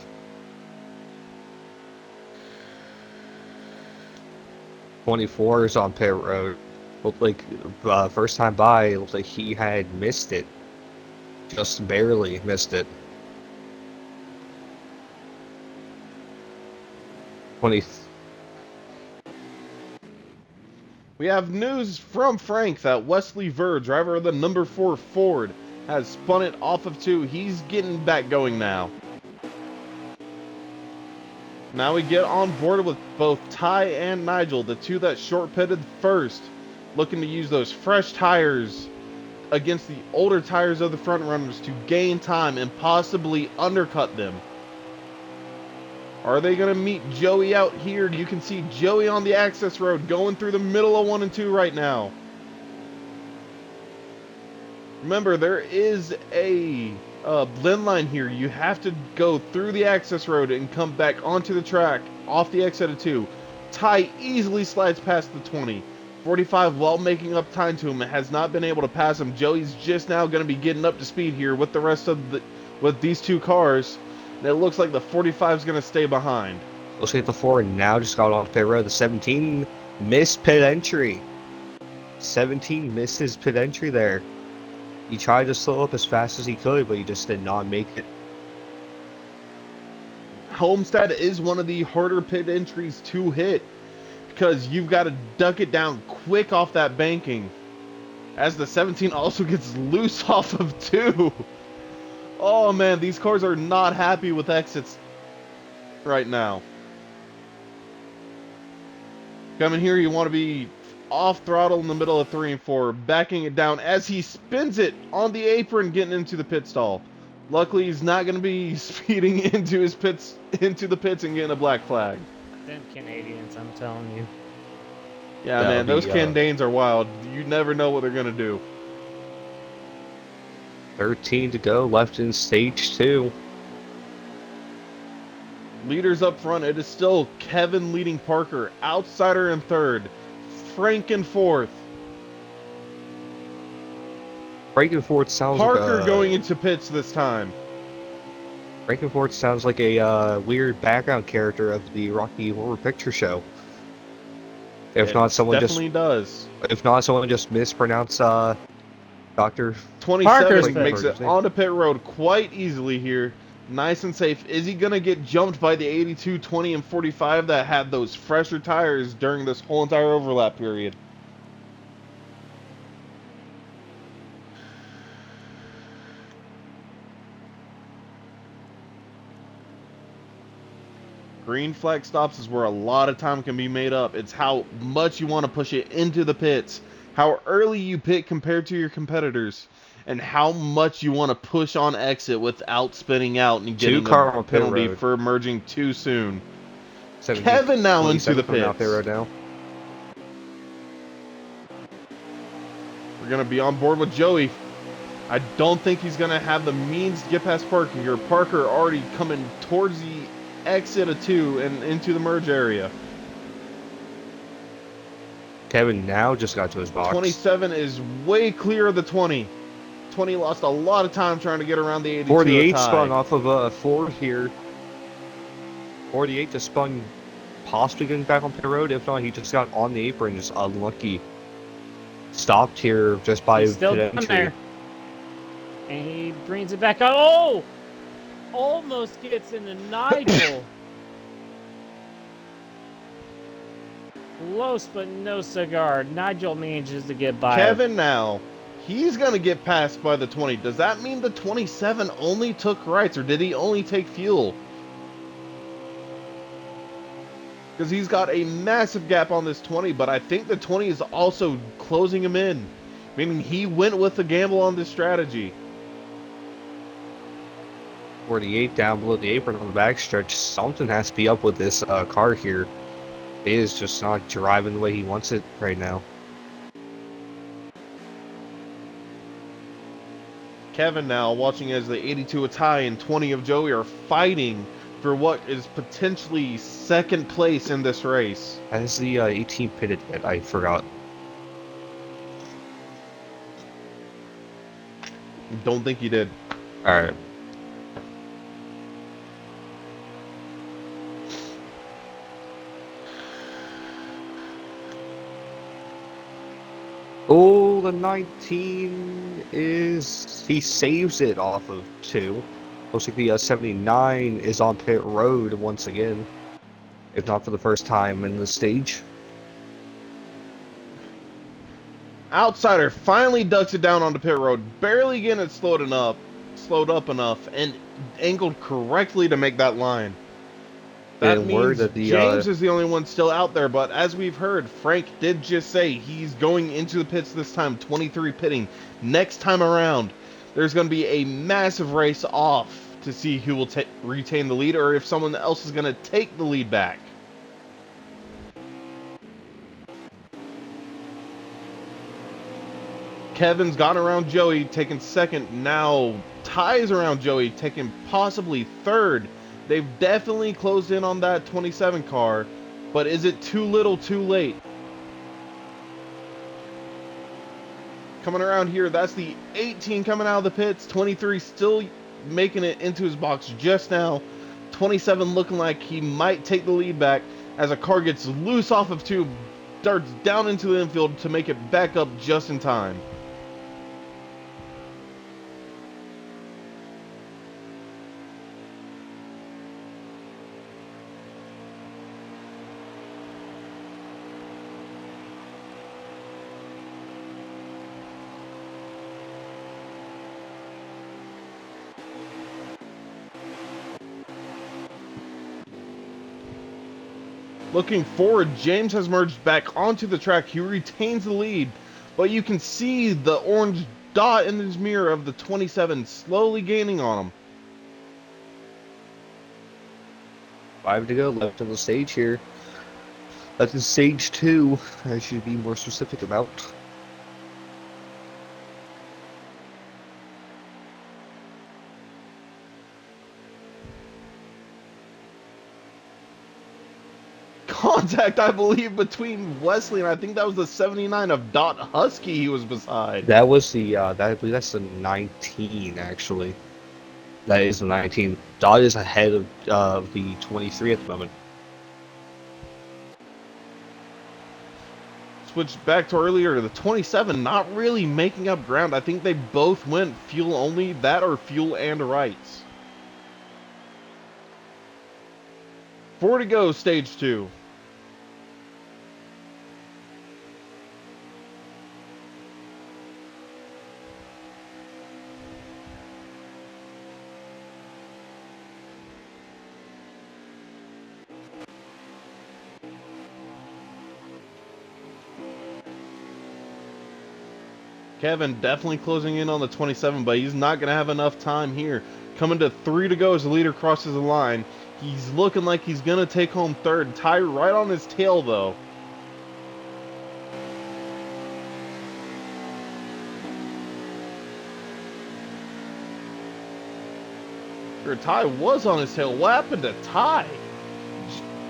24 is on pit road. Looked like first time by, it looked like he had missed it. Just barely missed it. 20. We have news from Frank that Wesley Ver, driver of the number 4 Ford, has spun it off of 2. He's getting back going now. Now we get on board with both Ty and Nigel, the 2 that short pitted first, looking to use those fresh tires against the older tires of the front runners to gain time and possibly undercut them. Are they going to meet Joey out here? You can see Joey on the access road going through the middle of 1 and 2 right now. Remember, there is a blend line here. You have to go through the access road and come back onto the track off the exit of 2. Ty easily slides past the 20. 45, while making up time to him, has not been able to pass him. Joey's just now going to be getting up to speed here with the rest of with these 2 cars. And it looks like the 45 is going to stay behind. Looks like the 4 now just got off pit road. The 17 missed pit entry. 17 missed his pit entry there. He tried to slow up as fast as he could, but he just did not make it. Homestead is one of the harder pit entries to hit because you've got to duck it down quick off that banking. as the 17 also gets loose off of 2. Oh man, these cars are not happy with exits right now. Coming here, you want to be off throttle in the middle of 3 and 4, backing it down as he spins it on the apron, getting into the pit stall. Luckily, he's not going to be speeding into the pits and getting a black flag. Them Canadians, I'm telling you. Yeah, man, those Canadians are wild. You never know what they're going to do. 13 to go, left in stage 2. Leaders up front, it is still Kevin leading Parker, Outsider in 3rd, Frank in 4th. Frankenfort sounds Parker like going into pits this time. Frankenfort sounds like a weird background character of the Rocky Horror Picture Show. If not, someone just mispronounced Dr. 27 makes it onto pit road quite easily here. Nice and safe. Is he going to get jumped by the 82, 20, and 45 that had those fresher tires during this whole entire overlap period? Green flag stops is where a lot of time can be made up. It's how much you want to push it into the pits, how early you pit compared to your competitors, and how much you want to push on exit without spinning out and getting a penalty for merging too soon. Kevin now into the pits. Now. We're going to be on board with Joey. I don't think he's going to have the means to get past Parker here. Parker already coming towards the exit of 2 and into the merge area. Kevin now just got to his box. 27 is way clear of the 20. 20 lost a lot of time trying to get around the 82. 48 spun off of a 4 here. 48 just spun, possibly getting back on pit road. If not, he just got on the apron, just unlucky. Stopped here just by He's still pit there. And he brings it back out. Oh! Almost gets into Nigel. Close, but no cigar. Nigel manages to get by. Kevin now. He's going to get passed by the 20. Does that mean the 27 only took rights, or did he only take fuel? Because he's got a massive gap on this 20, but I think the 20 is also closing him in. Meaning he went with the gamble on this strategy. 48 down below the apron on the backstretch. Something has to be up with this car here. It is just not driving the way he wants it right now. Kevin now watching as the 82 of Ty and 20 of Joey are fighting for what is potentially 2nd place in this race. Has the 18 pitted yet? I forgot. Don't think he did. Alright. Oh, the 19 is... He saves it off of 2. Looks like the 79 is on pit road once again. If not for the first time in the stage. Outsider finally ducks it down onto pit road. Barely getting it slowed up enough, and angled correctly to make that line. That means James is the only one still out there, but as we've heard, Frank did just say he's going into the pits this time, 23 pitting. Next time around, there's going to be a massive race off to see who will retain the lead, or if someone else is going to take the lead back. Kevin's gone around Joey, taking 2nd. Now Ty's around Joey, taking possibly 3rd. They've definitely closed in on that 27 car, but is it too little, too late? Coming around here, that's the 18 coming out of the pits. 23 still making it into his box just now. 27 looking like he might take the lead back as a car gets loose off of 2, darts down into the infield to make it back up just in time. Looking forward, James has merged back onto the track. He retains the lead, but you can see the orange dot in his mirror of the 27 slowly gaining on him. 5 to go left on the stage here. That's in stage 2, I should be more specific about. Contact, I believe, between Wesley and I think that was the 79 of Dot Husky he was beside. That was the, I believe that's the 19, actually. That is the 19. Dot is ahead of the 23 at the moment. Switched back to earlier, the 27 not really making up ground. I think they both went fuel only, that or fuel and rights. 4 to go, stage 2. Kevin definitely closing in on the 27, but he's not going to have enough time here. Coming to 3 to go as the leader crosses the line. He's looking like he's going to take home third. Ty right on his tail, though. Or Ty was on his tail. What happened to Ty?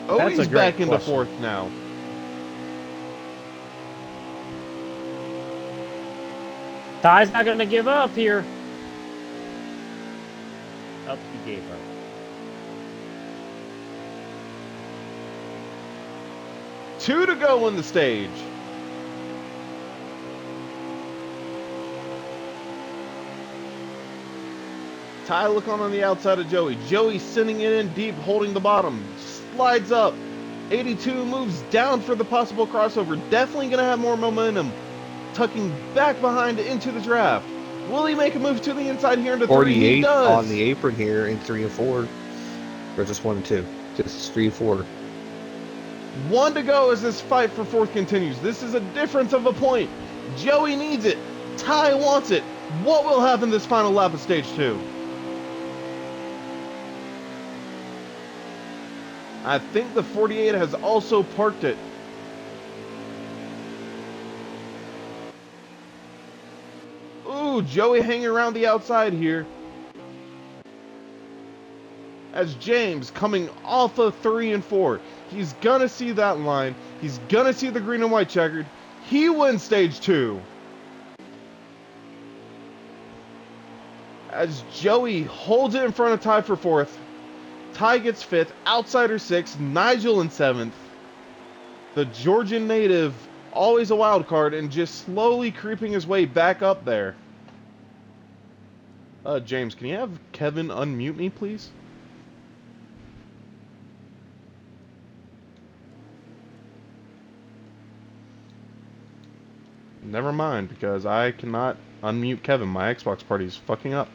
Oh, he's back into fourth now. Ty's not going to give up here. Oh, he gave up. Two to go in the stage. Ty looking on the outside of Joey. Joey sending it in deep, holding the bottom. Slides up. 82 moves down for the possible crossover. Definitely going to have more momentum. Tucking back behind into the draft. Will he make a move to the inside here into 3? He does. On the apron here in 3 and 4. Or just 1 and 2. Just 3 and 4. 1 to go as this fight for fourth continues. This is a difference of a point. Joey needs it. Ty wants it. What will happen this final lap of stage 2? I think the 48 has also parked it. Ooh, Joey hanging around the outside here. As James coming off of 3 and 4. He's gonna see that line. He's gonna see the green and white checkered. He wins stage 2. As Joey holds it in front of Ty for 4th. Ty gets 5th. Outsider 6th. Nigel in 7th. The Georgian native, always a wild card, and just slowly creeping his way back up there. James, can you have Kevin unmute me, please? Never mind, because I cannot unmute Kevin. My Xbox party is fucking up.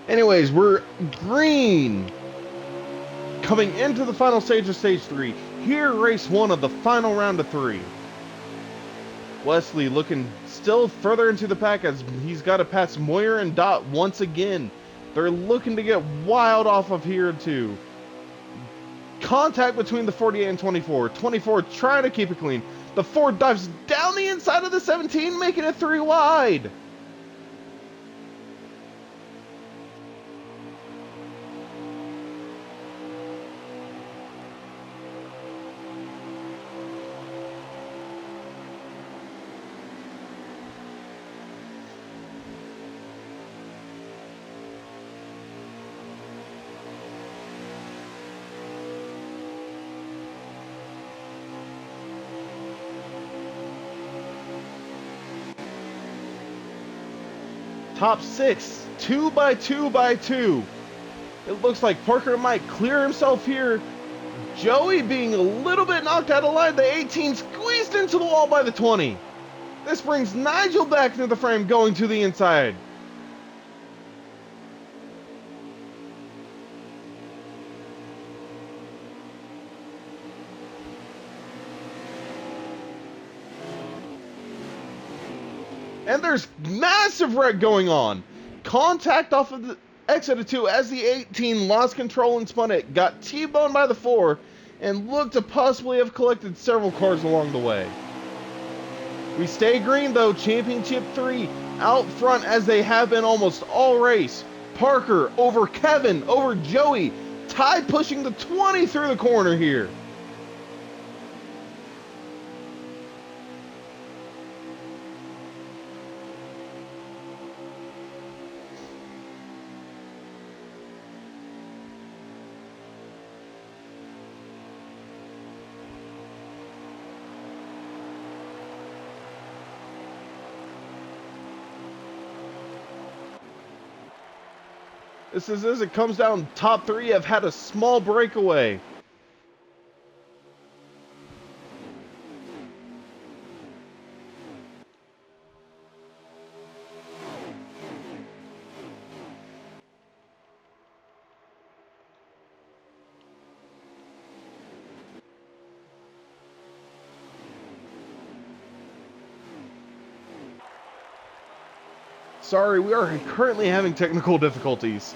Anyways, we're green. Coming into the final stage of stage 3. Here, race 1 of the final round of 3. Wesley looking still further into the pack as he's got to pass Moyer and Dot once again. They're looking to get wild off of here too. Contact between the 48 and 24. 24 trying to keep it clean. The 4 dives down the inside of the 17, making it 3 wide. top 6, 2 by 2 by 2. It looks like Parker might clear himself here. Joey being a little bit knocked out of line. The 18 squeezed into the wall by the 20. This brings Nigel back into the frame, going to the inside. And there's massive wreck going on. Contact off of the exit of 2 as the 18 lost control and spun it, got T-boned by the 4, and looked to possibly have collected several cars along the way. We stay green though, Championship 3 out front as they have been almost all race. Parker over Kevin, over Joey, Ty pushing the 20 through the corner here. This is as it comes down, top 3 have had a small breakaway. Sorry, we are currently having technical difficulties.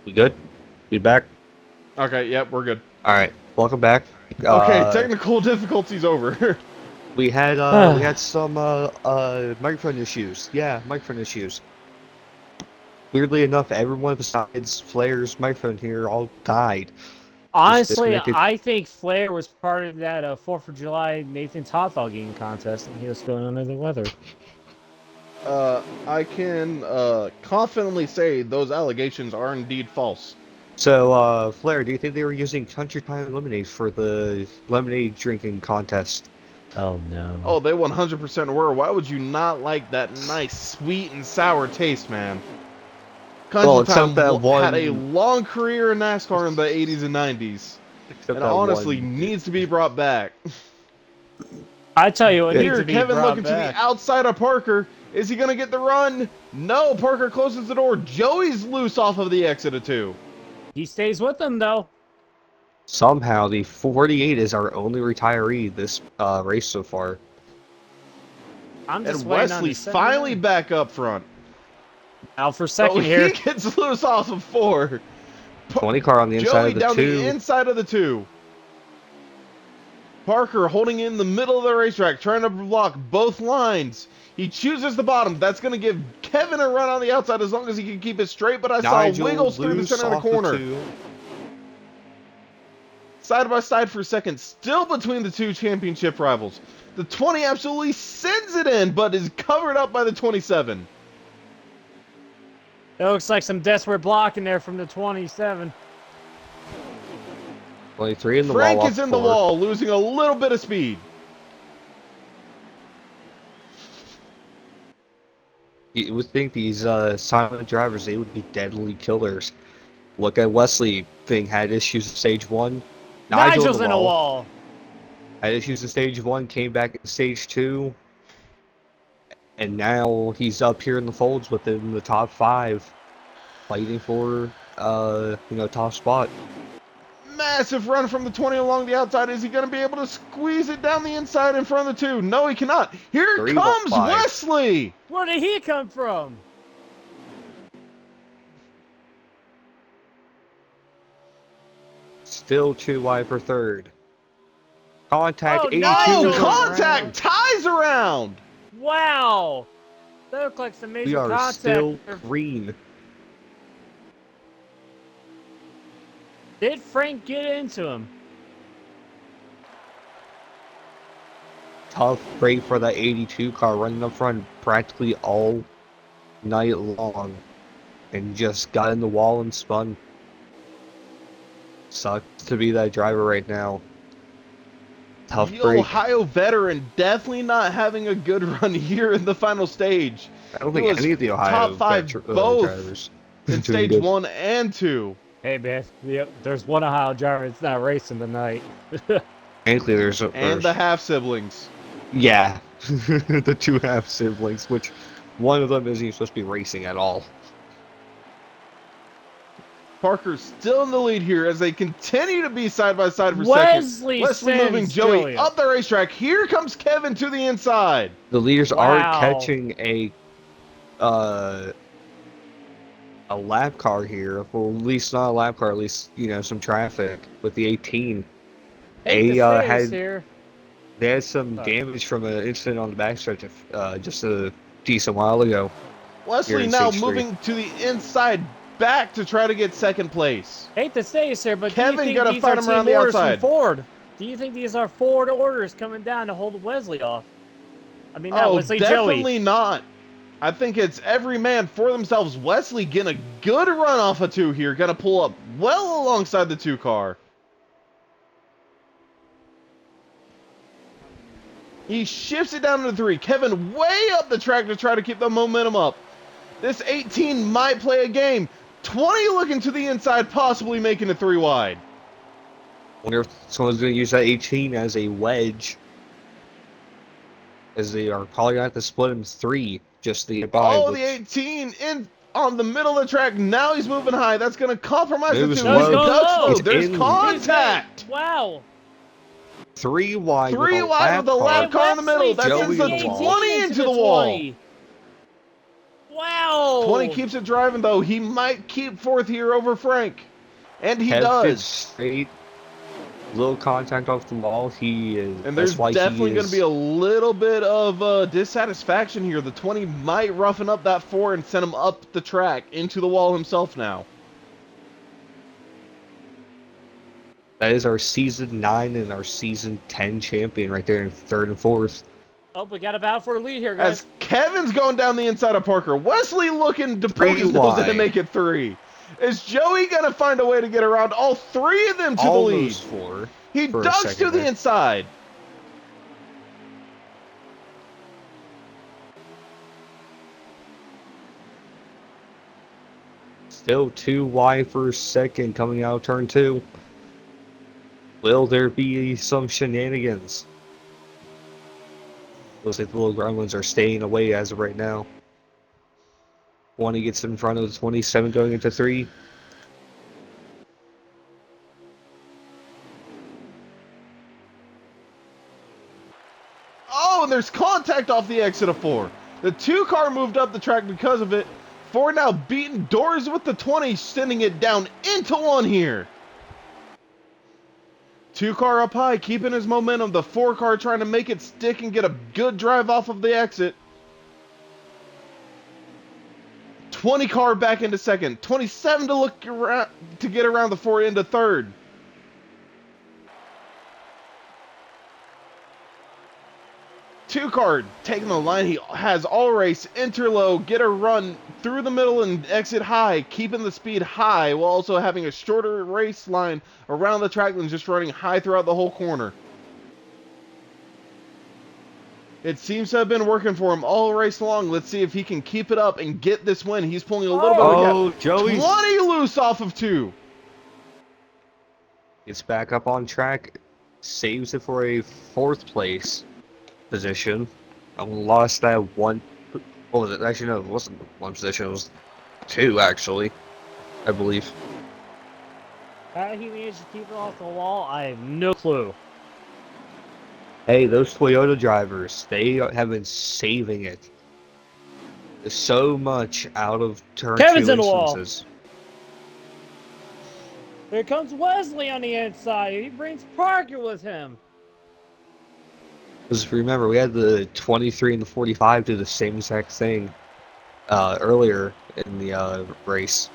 We good? We back? Okay, yep, we're good. All right, welcome back. Okay, technical difficulties over. We had some microphone issues. Yeah, microphone issues. Weirdly enough, everyone besides Flair's microphone here all died. Honestly, I think Flair was part of that 4th of July Nathan's hot dog eating contest, and he was feeling under the weather. I can confidently say those allegations are indeed false. So, Flair, do you think they were using Country Time Lemonade for the lemonade drinking contest? Oh no. Oh, they 100% were. Why would you not like that nice sweet and sour taste, man? Country Time had a long career in NASCAR in the 80s and 90s. And honestly needs to be brought back. I tell you what, here Kevin looking to the outside of Parker. Is he going to get the run? No, Parker closes the door. Joey's loose off of the exit of 2. He stays with them, though. Somehow, the 48 is our only retiree this race so far. I'm just and Wesley's finally back up front. Out for second here. He gets loose off of 4. 20 car on the inside of the 2. Joey down the inside of the 2. Parker holding in the middle of the racetrack, trying to block both lines. He chooses the bottom. That's going to give Kevin a run on the outside as long as he can keep it straight, but I saw wiggles through the center of the corner. Side by side for second, still between the 2 championship rivals. The 20 absolutely sends it in, but is covered up by the 27. It looks like some desperate blocking there from the 27. 23 in the Frank wall. is in the wall, losing a little bit of speed. You would think these silent drivers, they would be deadly killers. Look at Wesley. Thing had issues in stage 1. Nigel's in a wall. Had issues in stage 1, came back in stage 2. And now he's up here in the folds within the top 5. Fighting for, top spot. Massive run from the 20 along the outside. Is he going to be able to squeeze it down the inside in front of the 2? No, he cannot. Here comes Wesley. Where did he come from? Still too wide for third. Contact 82. No, contact ties around. Wow. That looks like some major We are contact. still green. Did Frank get into him? Tough break for that 82 car, running up front practically all night long. And just got in the wall and spun. Sucks to be that driver right now. Tough The break. Ohio veteran definitely not having a good run here in the final stage. I don't think any of the Ohio top 5 both drivers in stage 1 and 2. Hey man, yep, there's one Ohio driver that's not racing tonight. Frankly, there's the half siblings. Yeah, the 2 half siblings, which one of them isn't even supposed to be racing at all. Parker's still in the lead here as they continue to be side by side for Wesley second. Wesley moving Joey up the racetrack. Here comes Kevin to the inside. The leaders are catching a lap car here. Well, at least not a lap car, at least, some traffic with the 18. They had some damage from an incident on the backstretch just a decent while ago. Wesley now moving to the inside back to try to get second place. Hate to say, sir, but Kevin do you think these are around the outside. Ford? Do you think these are Ford orders coming down to hold Wesley off? I mean, not Wesley, definitely Joey. not. I think it's every man for themselves. Wesley getting a good run off of 2 here. Gonna pull up well alongside the 2 car. He shifts it down to 3. Kevin way up the track to try to keep the momentum up. This 18 might play a game. 20 looking to the inside, possibly making it 3 wide. Wonder if someone's going to use that 18 as a wedge. As they are probably going to have to split him 3 just to get by. Oh, the 18 in on the middle of the track. Now he's moving high. That's going to compromise the 2. No, There's contact. Wow. 3 wide. 3 wide with the lap car in the middle. That sends the 20 into the wall. Wow. 20 keeps it driving, though. He might keep 4th here over Frank. And he does. Straight. Little contact off the wall. He is. And there's definitely going to be a little bit of dissatisfaction here. The 20 might roughen up that 4 and send him up the track into the wall himself now. That is our season 9 and our season 10 champion right there in 3rd and 4th. Oh, we got a battle for a lead here, guys. As Kevin's going down the inside of Parker. Wesley looking to poke his nose in to make it 3. Is Joey going to find a way to get around all 3 of them to the lead? 4. He ducks to the inside. Still 2 wide for second coming out of turn 2. Will there be some shenanigans? Looks like the little gremlins are staying away as of right now. 20 gets in front of the 27 going into 3. Oh, and there's contact off the exit of 4. The 2 car moved up the track because of it. 4 now beating doors with the 20, sending it down into 1 here. 2 car up high, keeping his momentum. The 4 car trying to make it stick and get a good drive off of the exit. 20 car back into second. 27 to look around to get around the 4 into 3rd. Two car taking the line. He has all race, enter low, get a run through the middle and exit high, keeping the speed high while also having a shorter race line around the track than just running high throughout the whole corner. It seems to have been working for him all race long. Let's see if he can keep it up and get this win. He's pulling a little bit of a gap. Joey's 20 loose off of 2. gets back up on track, saves it for a 4th place position. Lost that one. What was it? Actually, no, it wasn't 1 position. It was 2, actually, I believe. How he managed to keep it off the wall, I have no clue. Hey, those Toyota drivers, they have been saving it so much out of turn Kevin's 2 in the wall. instances. Here comes Wesley on the inside. He brings Parker with him. Because if you remember, we had the 23 and the 45 do the same exact thing earlier in the race.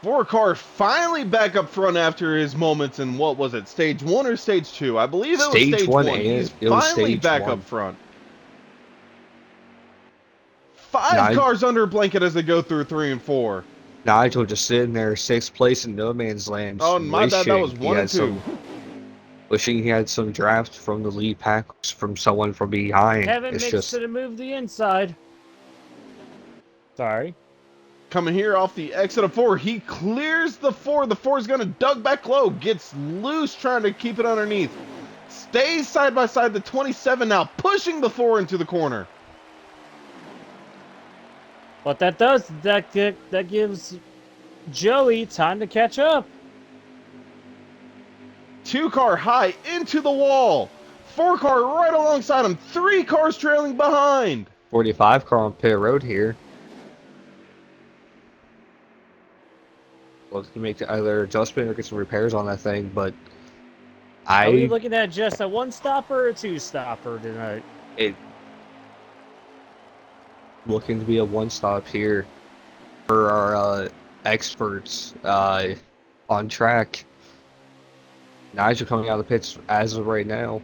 4 car finally back up front after his moments in, what was it, stage 1 or stage 2? I believe it was stage 1. He's finally back up front. 5 cars under a blanket as they go through 3 and 4. Nigel just sitting there, 6th place in no man's land. Oh, my bad, that was 1 and 2. Wishing he had some draft from the lead packs from someone from behind. Kevin makes it to move the inside. Sorry. Coming here off the exit of 4, he clears the 4. The 4 is going to duck back low, gets loose trying to keep it underneath. Stays side by side, the 27 now pushing the 4 into the corner. What that does, that gives Joey time to catch up. 2 car high into the wall. 4 car right alongside him. 3 cars trailing behind. 45 car on pit road here. Well, to make either adjustment or get some repairs on that thing, but Are we looking at just a 1-stopper or a 2-stopper tonight? Looking to be a 1-stop here for our experts on track. Nigel coming out of the pits as of right now.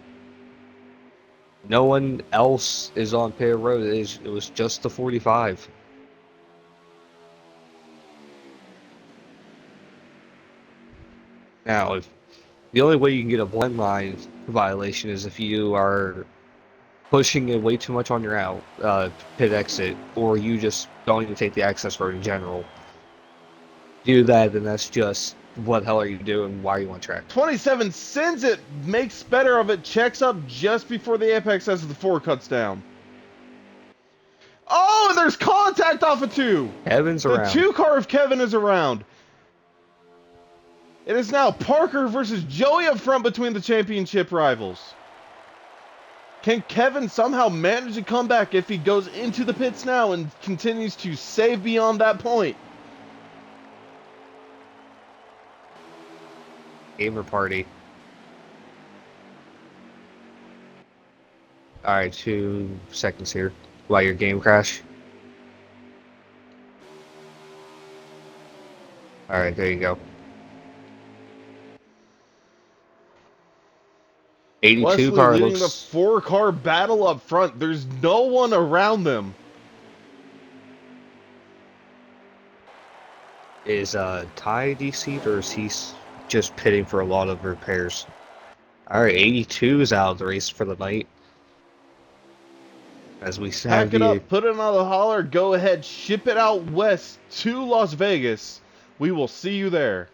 No one else is on pit road. It was just the 45. Now, the only way you can get a blend line violation is if you are pushing it way too much on your pit exit, or you just don't even take the access road in general. Do that, then that's just, what the hell are you doing? Why are you on track? 27 sends it, makes better of it, checks up just before the apex as the 4 cuts down. Oh, and there's contact off of 2. Kevin's around. The 2 car of Kevin is around. It is now Parker versus Joey up front between the championship rivals. Can Kevin somehow manage to come back if he goes into the pits now and continues to save beyond that point? Gamer party. Alright, 2 seconds here. While your game crash. Alright, there you go. 82 Wesley car leading looks... the 4 car battle up front. There's no one around them. Is Ty DC'd, or is he just pitting for a lot of repairs? Alright, 82 is out of the race for the night. As we Pack it up, put it on the hauler, go ahead, ship it out west to Las Vegas. We will see you there.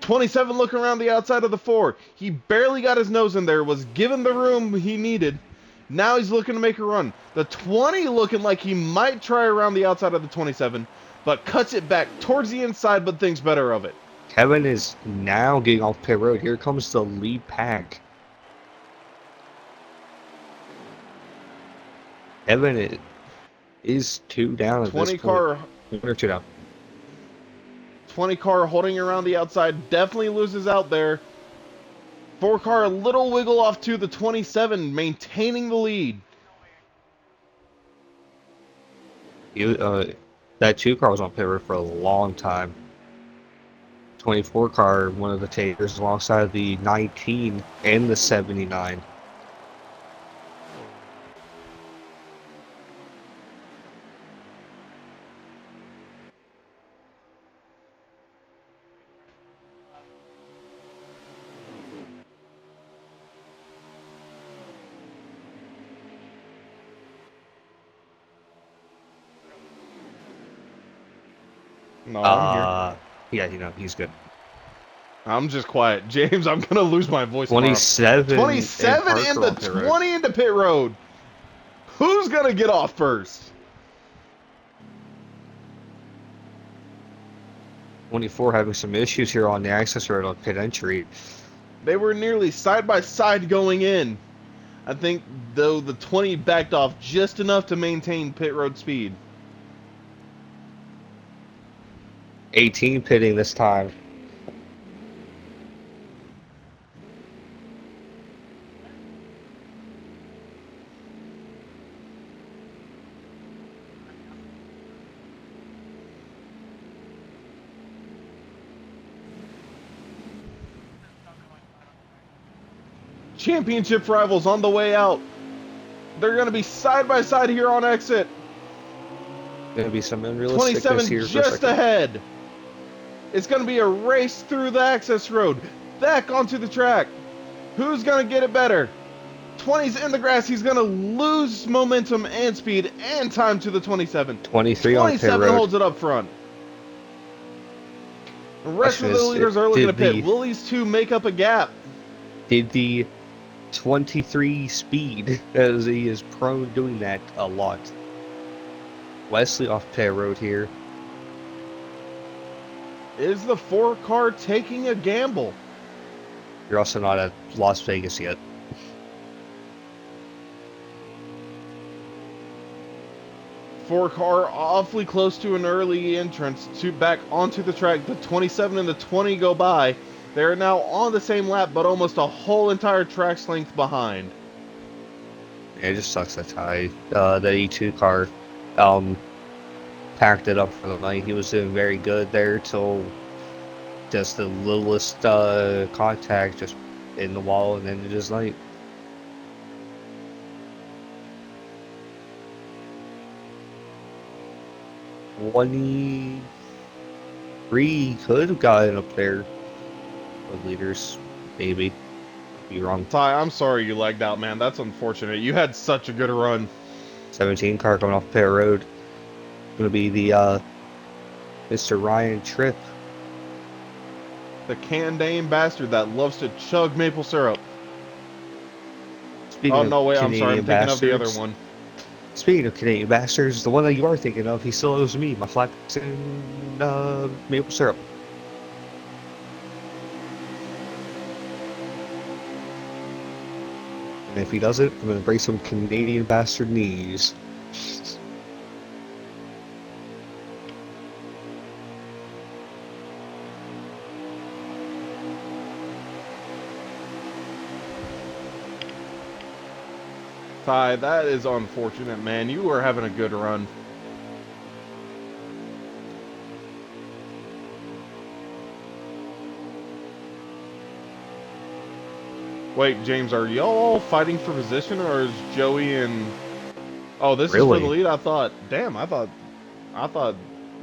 27 looking around the outside of the 4. He barely got his nose in there, was given the room he needed. Now he's looking to make a run. The 20 looking like he might try around the outside of the 27, but cuts it back towards the inside, but thinks better of it. Kevin is now getting off pit road. Here comes the lead pack. Kevin is 2 down at 20 this car, point. 1 or 2 down. 20 car holding around the outside, definitely loses out there. 4 car a little wiggle off to the 27, maintaining the lead. That 2 car was on pit road for a long time. 24 car, one of the takers alongside the 19 and the 79. No, I'm here. Yeah, you know, he's good. I'm just quiet. James, I'm going to lose my voice tomorrow. 27. 27 and in the 20 into pit road. Who's going to get off first? 24 having some issues here on the access road on pit entry. They were nearly side by side going in. I think, though, the 20 backed off just enough to maintain pit road speed. 18 pitting this time. Championship rivals on the way out. They're going to be side by side here on exit. Gonna be some unrealistic 27 here just ahead. It's going to be a race through the access road. Back onto the track. Who's going to get it better? 20's in the grass. He's going to lose momentum and speed and time to the 27. 23 on pit road. 27 holds it up front. The rest of the leaders are looking to pit. Will these two make up a gap? Did the 23 speed, as he is prone to doing that a lot. Wesley off pit road here. Is the 4 car taking a gamble? You're also not at Las Vegas yet. Four car awfully close to an early entrance to back onto the track. The 27 and the 20 go by. They're now on the same lap, but almost a whole entire track's length behind. Yeah, it just sucks that the E2 car packed it up for the night. He was doing very good there till just the littlest contact just in the wall and ended his night. Three could have gotten up there. The leaders, maybe. Be wrong. Ty, I'm sorry you lagged out, man. That's unfortunate. You had such a good run. 17 car coming off pit road. Going to be the Mr. Ryan Tripp. The Canadian bastard that loves to chug maple syrup. Speaking no, wait, I'm sorry. I'm thinking of the other bastards, one. Speaking of Canadian bastards, the one that you are thinking of, he still owes me my flax and maple syrup. And if he doesn't, I'm going to break some Canadian bastard knees. Ty, that is unfortunate, man. You were having a good run. Wait, James, are y'all fighting for position, or is Joey and... Oh, this is for the lead? I thought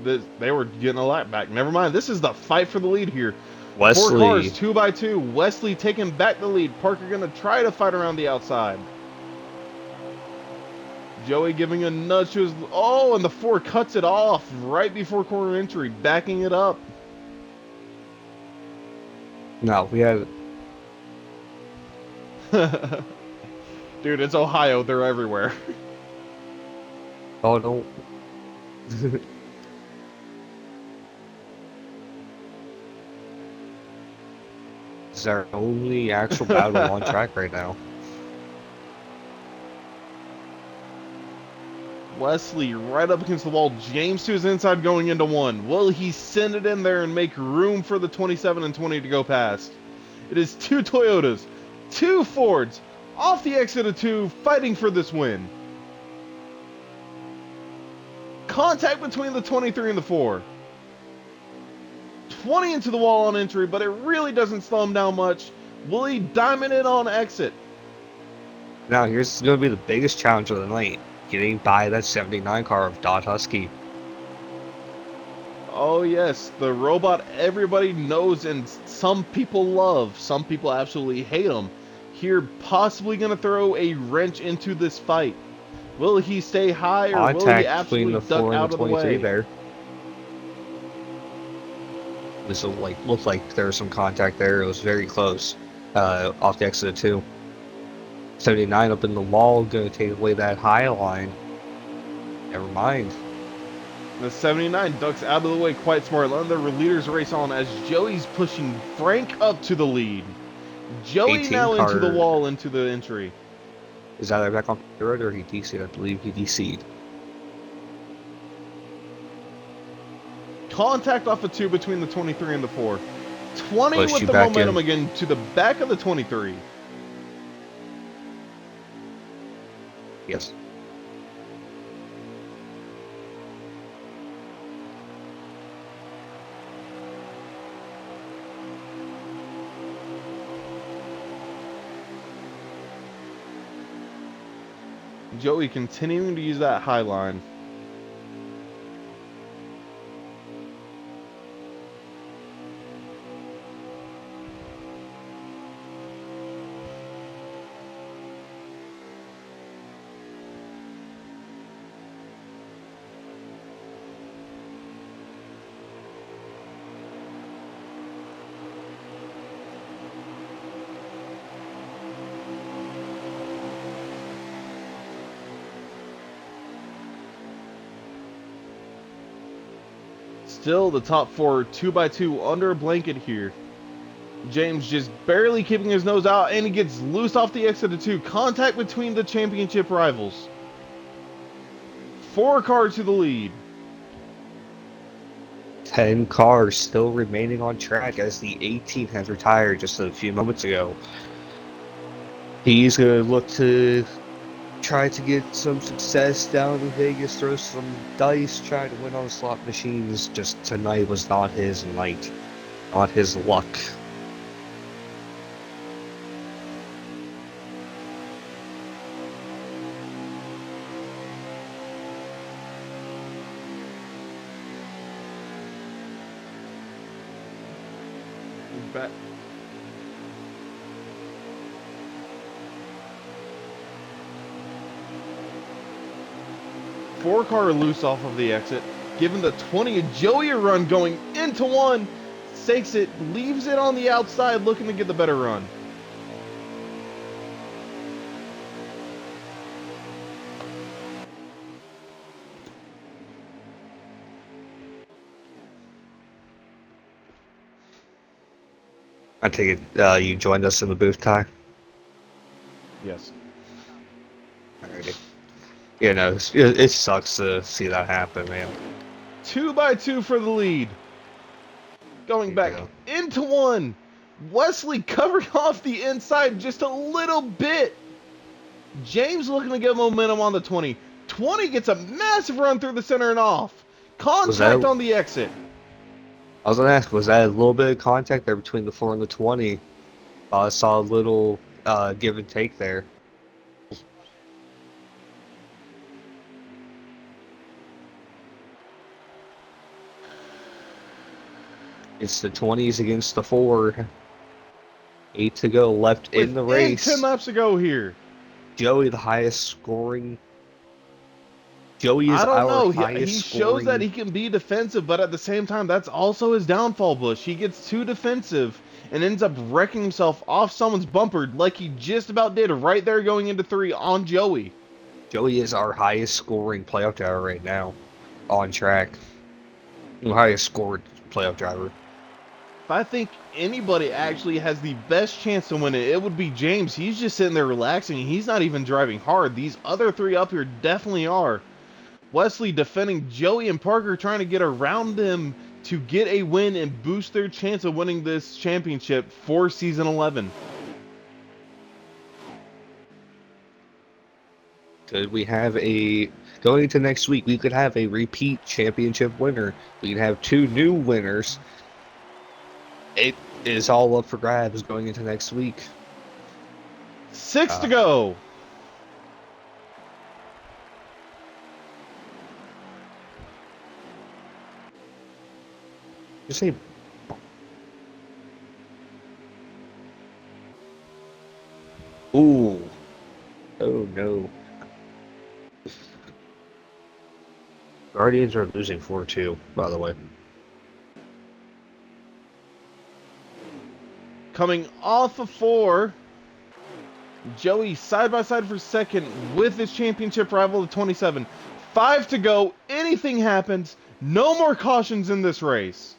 this, they were getting a lap back. Never mind. This is the fight for the lead here. Wesley. 4 cars, 2 by 2. Wesley taking back the lead. Parker going to try to fight around the outside. Joey giving a nudge to his... Oh, and the 4 cuts it off right before corner entry, backing it up. No, we had... Dude, it's Ohio. They're everywhere. Oh, no. This is our only actual battle on track right now. Wesley right up against the wall. James to his inside going into 1. Will he send it in there and make room for the 27 and 20 to go past? It is 2 Toyotas, 2 Fords, off the exit of 2, fighting for this win. Contact between the 23 and the 4. 20 into the wall on entry, but it really doesn't slow him down much. Will he diamond it on exit? Now, here's going to be the biggest challenge of the night. Getting by that 79 car of Dodge Husky. Oh yes, the robot everybody knows and some people love. Some people absolutely hate him. Here, possibly going to throw a wrench into this fight. Will he stay high or will he Contact between absolutely the duck 4 and out the of the 23 way? there. This looked like there was some contact there. It was very close. Off the exit of 2. 79 up in the wall, going to take away that high line. Never mind. The 79 ducks out of the way quite smart, letting the leaders race on as Joey's pushing Frank up to the lead. Joey 18 now into the car. wall, into the entry. Is either back on the road or he DC'd? I believe he DC'd. Contact off of 2 between the 23 and the 4. 20 Push with you the back momentum in. again to the back of the 23. Yes. Joey continuing to use that high line. Still the top 4 2x2 under a blanket here. James just barely keeping his nose out and he gets loose off the exit of 2. Contact between the championship rivals. 4 cars to the lead. 10 cars still remaining on track as the 18 has retired just a few moments ago. He's going to look to try to get some success down in Vegas, throw some dice, try to win on slot machines. Just tonight was not his night, not his luck. Back. Four car loose off of the exit, giving the 20 Joey a run going into 1, sakes it, leaves it on the outside looking to get the better run. I take it you joined us in the booth, Ty? Yes. Alrighty. You know, it sucks to see that happen, man. 2x2 for the lead. Going back into 1. Wesley covering off the inside just a little bit. James looking to get momentum on the 20. 20 gets a massive run through the center and off. Contact on the exit. I was going to ask, was that a little bit of contact there between the 4 and the 20? I saw a little give and take there. It's the 20s against the 4. 8 to go left in the race. 10 laps to go here. Joey, the highest scoring. Joey is I don't our know. highest He scoring. shows that he can be defensive, but at the same time, that's also his downfall, Bush. He gets too defensive and ends up wrecking himself off someone's bumper like he just about did right there going into 3 on Joey. Joey is our highest scoring playoff driver right now on track. The highest scored playoff driver. If I think anybody actually has the best chance to win it, it would be James. He's just sitting there relaxing. He's not even driving hard. These other 3 up here definitely are. Wesley defending Joey and Parker, trying to get around him to get a win and boost their chance of winning this championship for Season 11. Could we have going into next week, we could have a repeat championship winner. We could have 2 new winners. It is all up for grabs going into next week. 6 to go. You say, ooh, oh no. Guardians are losing 4-2, by the way. Coming off of 4, Joey side by side for second with his championship rival at 27. 5 to go. Anything happens. No more cautions in this race.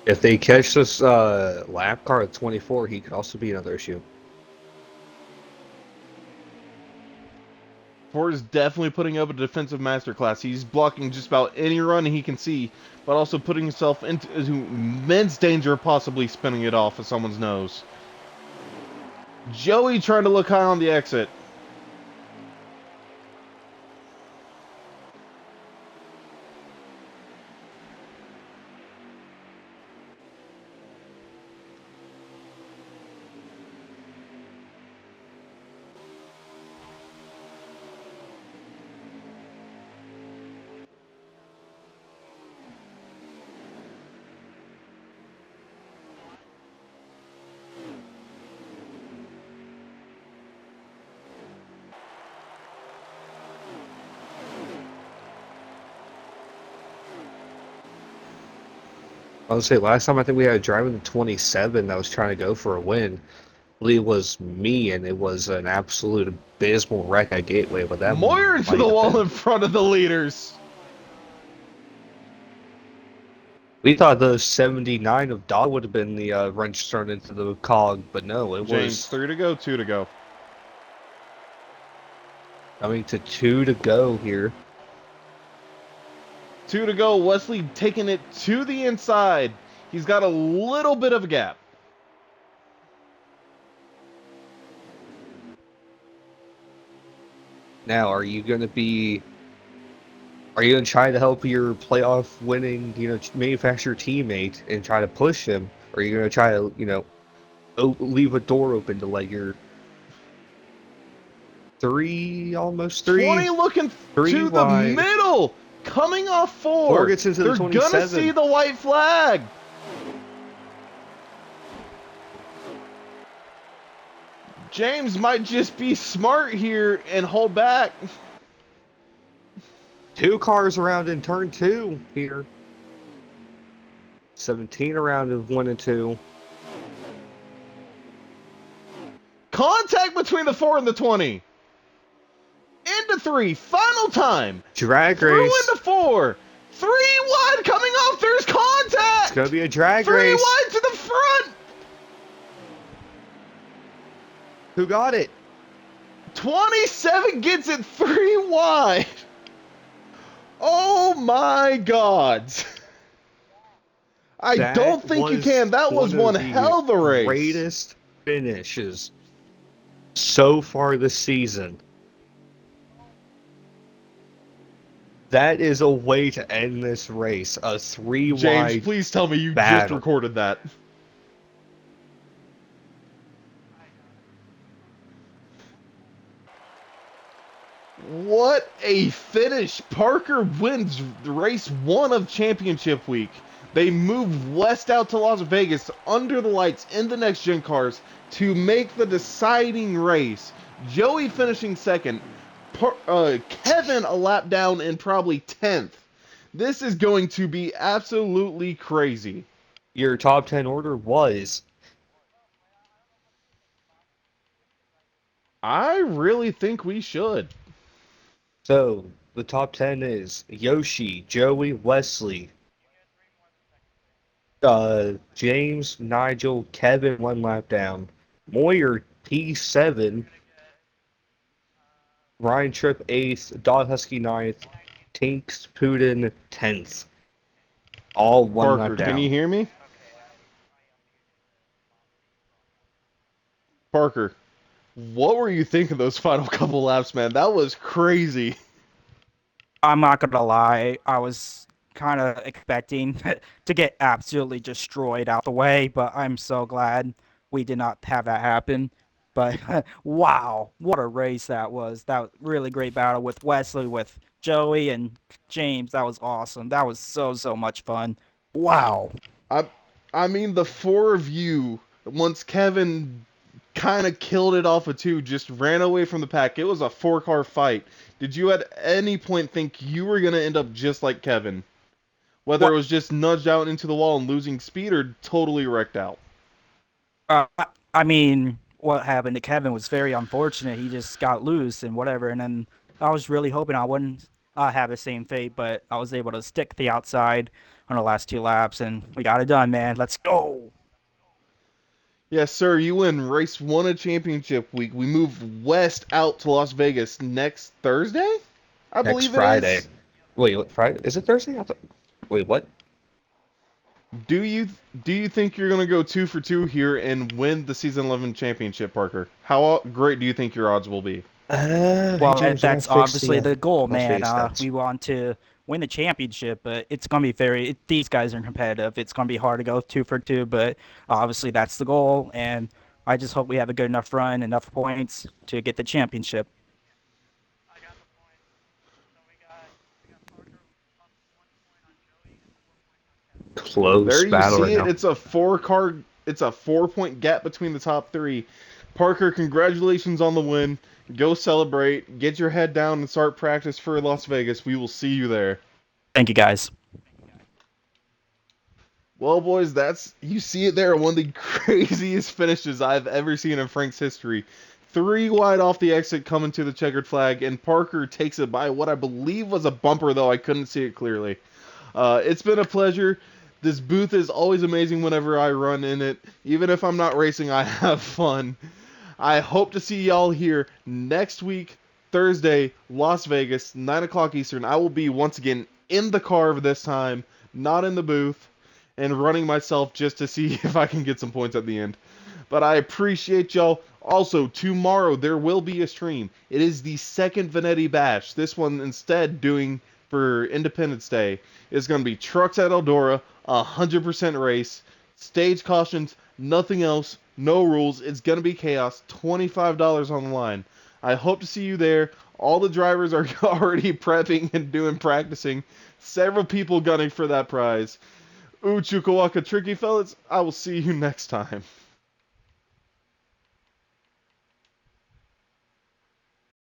If they catch this lap car at 24, he could also be another issue. Ford is definitely putting up a defensive masterclass. He's blocking just about any run he can see, but also putting himself into immense danger of possibly spinning it off of someone's nose. Joey trying to look high on the exit. I would say last time I think we had a driver in the 27 that was trying to go for a win. I believe it was me, and it was an absolute abysmal wreck at Gateway, but that Moyer into might the have wall been. in front of the leaders. We thought the 79 of Dodd would have been the wrench thrown into the cog, but no, it James, was 3 to go, 2 to go. coming to 2 to go here. 2 to go. Wesley taking it to the inside. He's got a little bit of a gap. Now, are you going to try to help your playoff winning, manufacturer teammate and try to push him? Or are you going to try to, leave a door open to let your almost 20 looking to the wide. middle. Coming off 4. 4 gets into the They're 27. gonna see the white flag. James might just be smart here and hold back. 2 cars around in turn 2 here. 17 around in 1 and 2. Contact between the 4 and the 20. Into 3. Final time. Drag Through race. into 4. 3 wide coming off. There's contact. It's going to be a drag 3 race. wide to the front. Who got it? 27 gets it 3 wide. Oh my God. I That don't think you can. That was one of the hell of a race. Greatest finishes so far this season. That is a way to end this race. A 3 James, wide. please tell me you just battle. recorded that. What a finish. Parker wins race 1 of championship week. They move west out to Las Vegas under the lights in the next gen cars to make the deciding race. Joey finishing second. Kevin a lap down in probably 10th. This is going to be absolutely crazy. Your top 10 order was I really think we should. so the top 10 is Yoshi, Joey, Wesley, James, Nigel, Kevin 1 lap down, Moyer P7, Ryan Tripp 8th, Dog Husky 9th, Tinks Putin 10th. All 1 Parker, lap down. can you hear me? Parker, what were you thinking those final couple laps, man? That was crazy. I'm not gonna lie, I was kind of expecting to get absolutely destroyed out the way, but I'm so glad we did not have that happen. But wow, what a race that was. That was really great battle with Wesley, with Joey and James. That was awesome. That was so much fun. Wow. I I mean the four of you, once Kevin kind of killed it off of two, just ran away from the pack. It was a four-car fight. Did you at any point think you were going to end up just like Kevin? Whether it What was just nudged out into the wall and losing speed or totally wrecked out? I mean, what happened to Kevin was very unfortunate. He just got loose and whatever. And then I was really hoping I wouldn't have the same fate, but I was able to stick the outside on the last 2 laps, and we got it done, man. Let's go. Yes, sir, you win race one of championship week. We move west out to Las Vegas next Thursday? I Next believe it Friday. is. Wait, Friday? Is it Thursday? Wait, what? Do you do you think you're gonna go 2 for 2 here and win the season 11 championship, Parker? How great do you think your odds will be? Hey Well, James, I gotta that's fix obviously the goal, Las man. Vegas stats. We want to win the championship, but it's going to be these guys are competitive. It's going to be hard to go 2 for 2, but obviously that's the goal. And I just hope we have a good enough run, enough points to get the championship. Close There you battle right see it. now. It's a 4 point gap between the top three. Parker, congratulations on the win. Go celebrate. Get your head down and start practice for Las Vegas. We will see you there. Thank you, guys. Well, boys, that's you see it there. One of the craziest finishes I've ever seen in Frank's history. 3 wide off the exit coming to the checkered flag, and Parker takes it by what I believe was a bumper, though I couldn't see it clearly. It's been a pleasure. This booth is always amazing whenever I run in it. Even if I'm not racing, I have fun. I hope to see y'all here next week, Thursday, Las Vegas, 9 o'clock Eastern. I will be once again in the car this time, not in the booth, and running myself just to see if I can get some points at the end. But I appreciate y'all. Also, tomorrow there will be a stream. It is the second Venetti Bash. This one instead doing for Independence Day is going to be trucks at Eldora, 100% race, stage cautions, nothing else, no rules. It's going to be chaos. $25 on the line. I hope to see you there. All the drivers are already prepping and practicing. Several people gunning for that prize. Ooh, chuku waka tricky fellas. I will see you next time.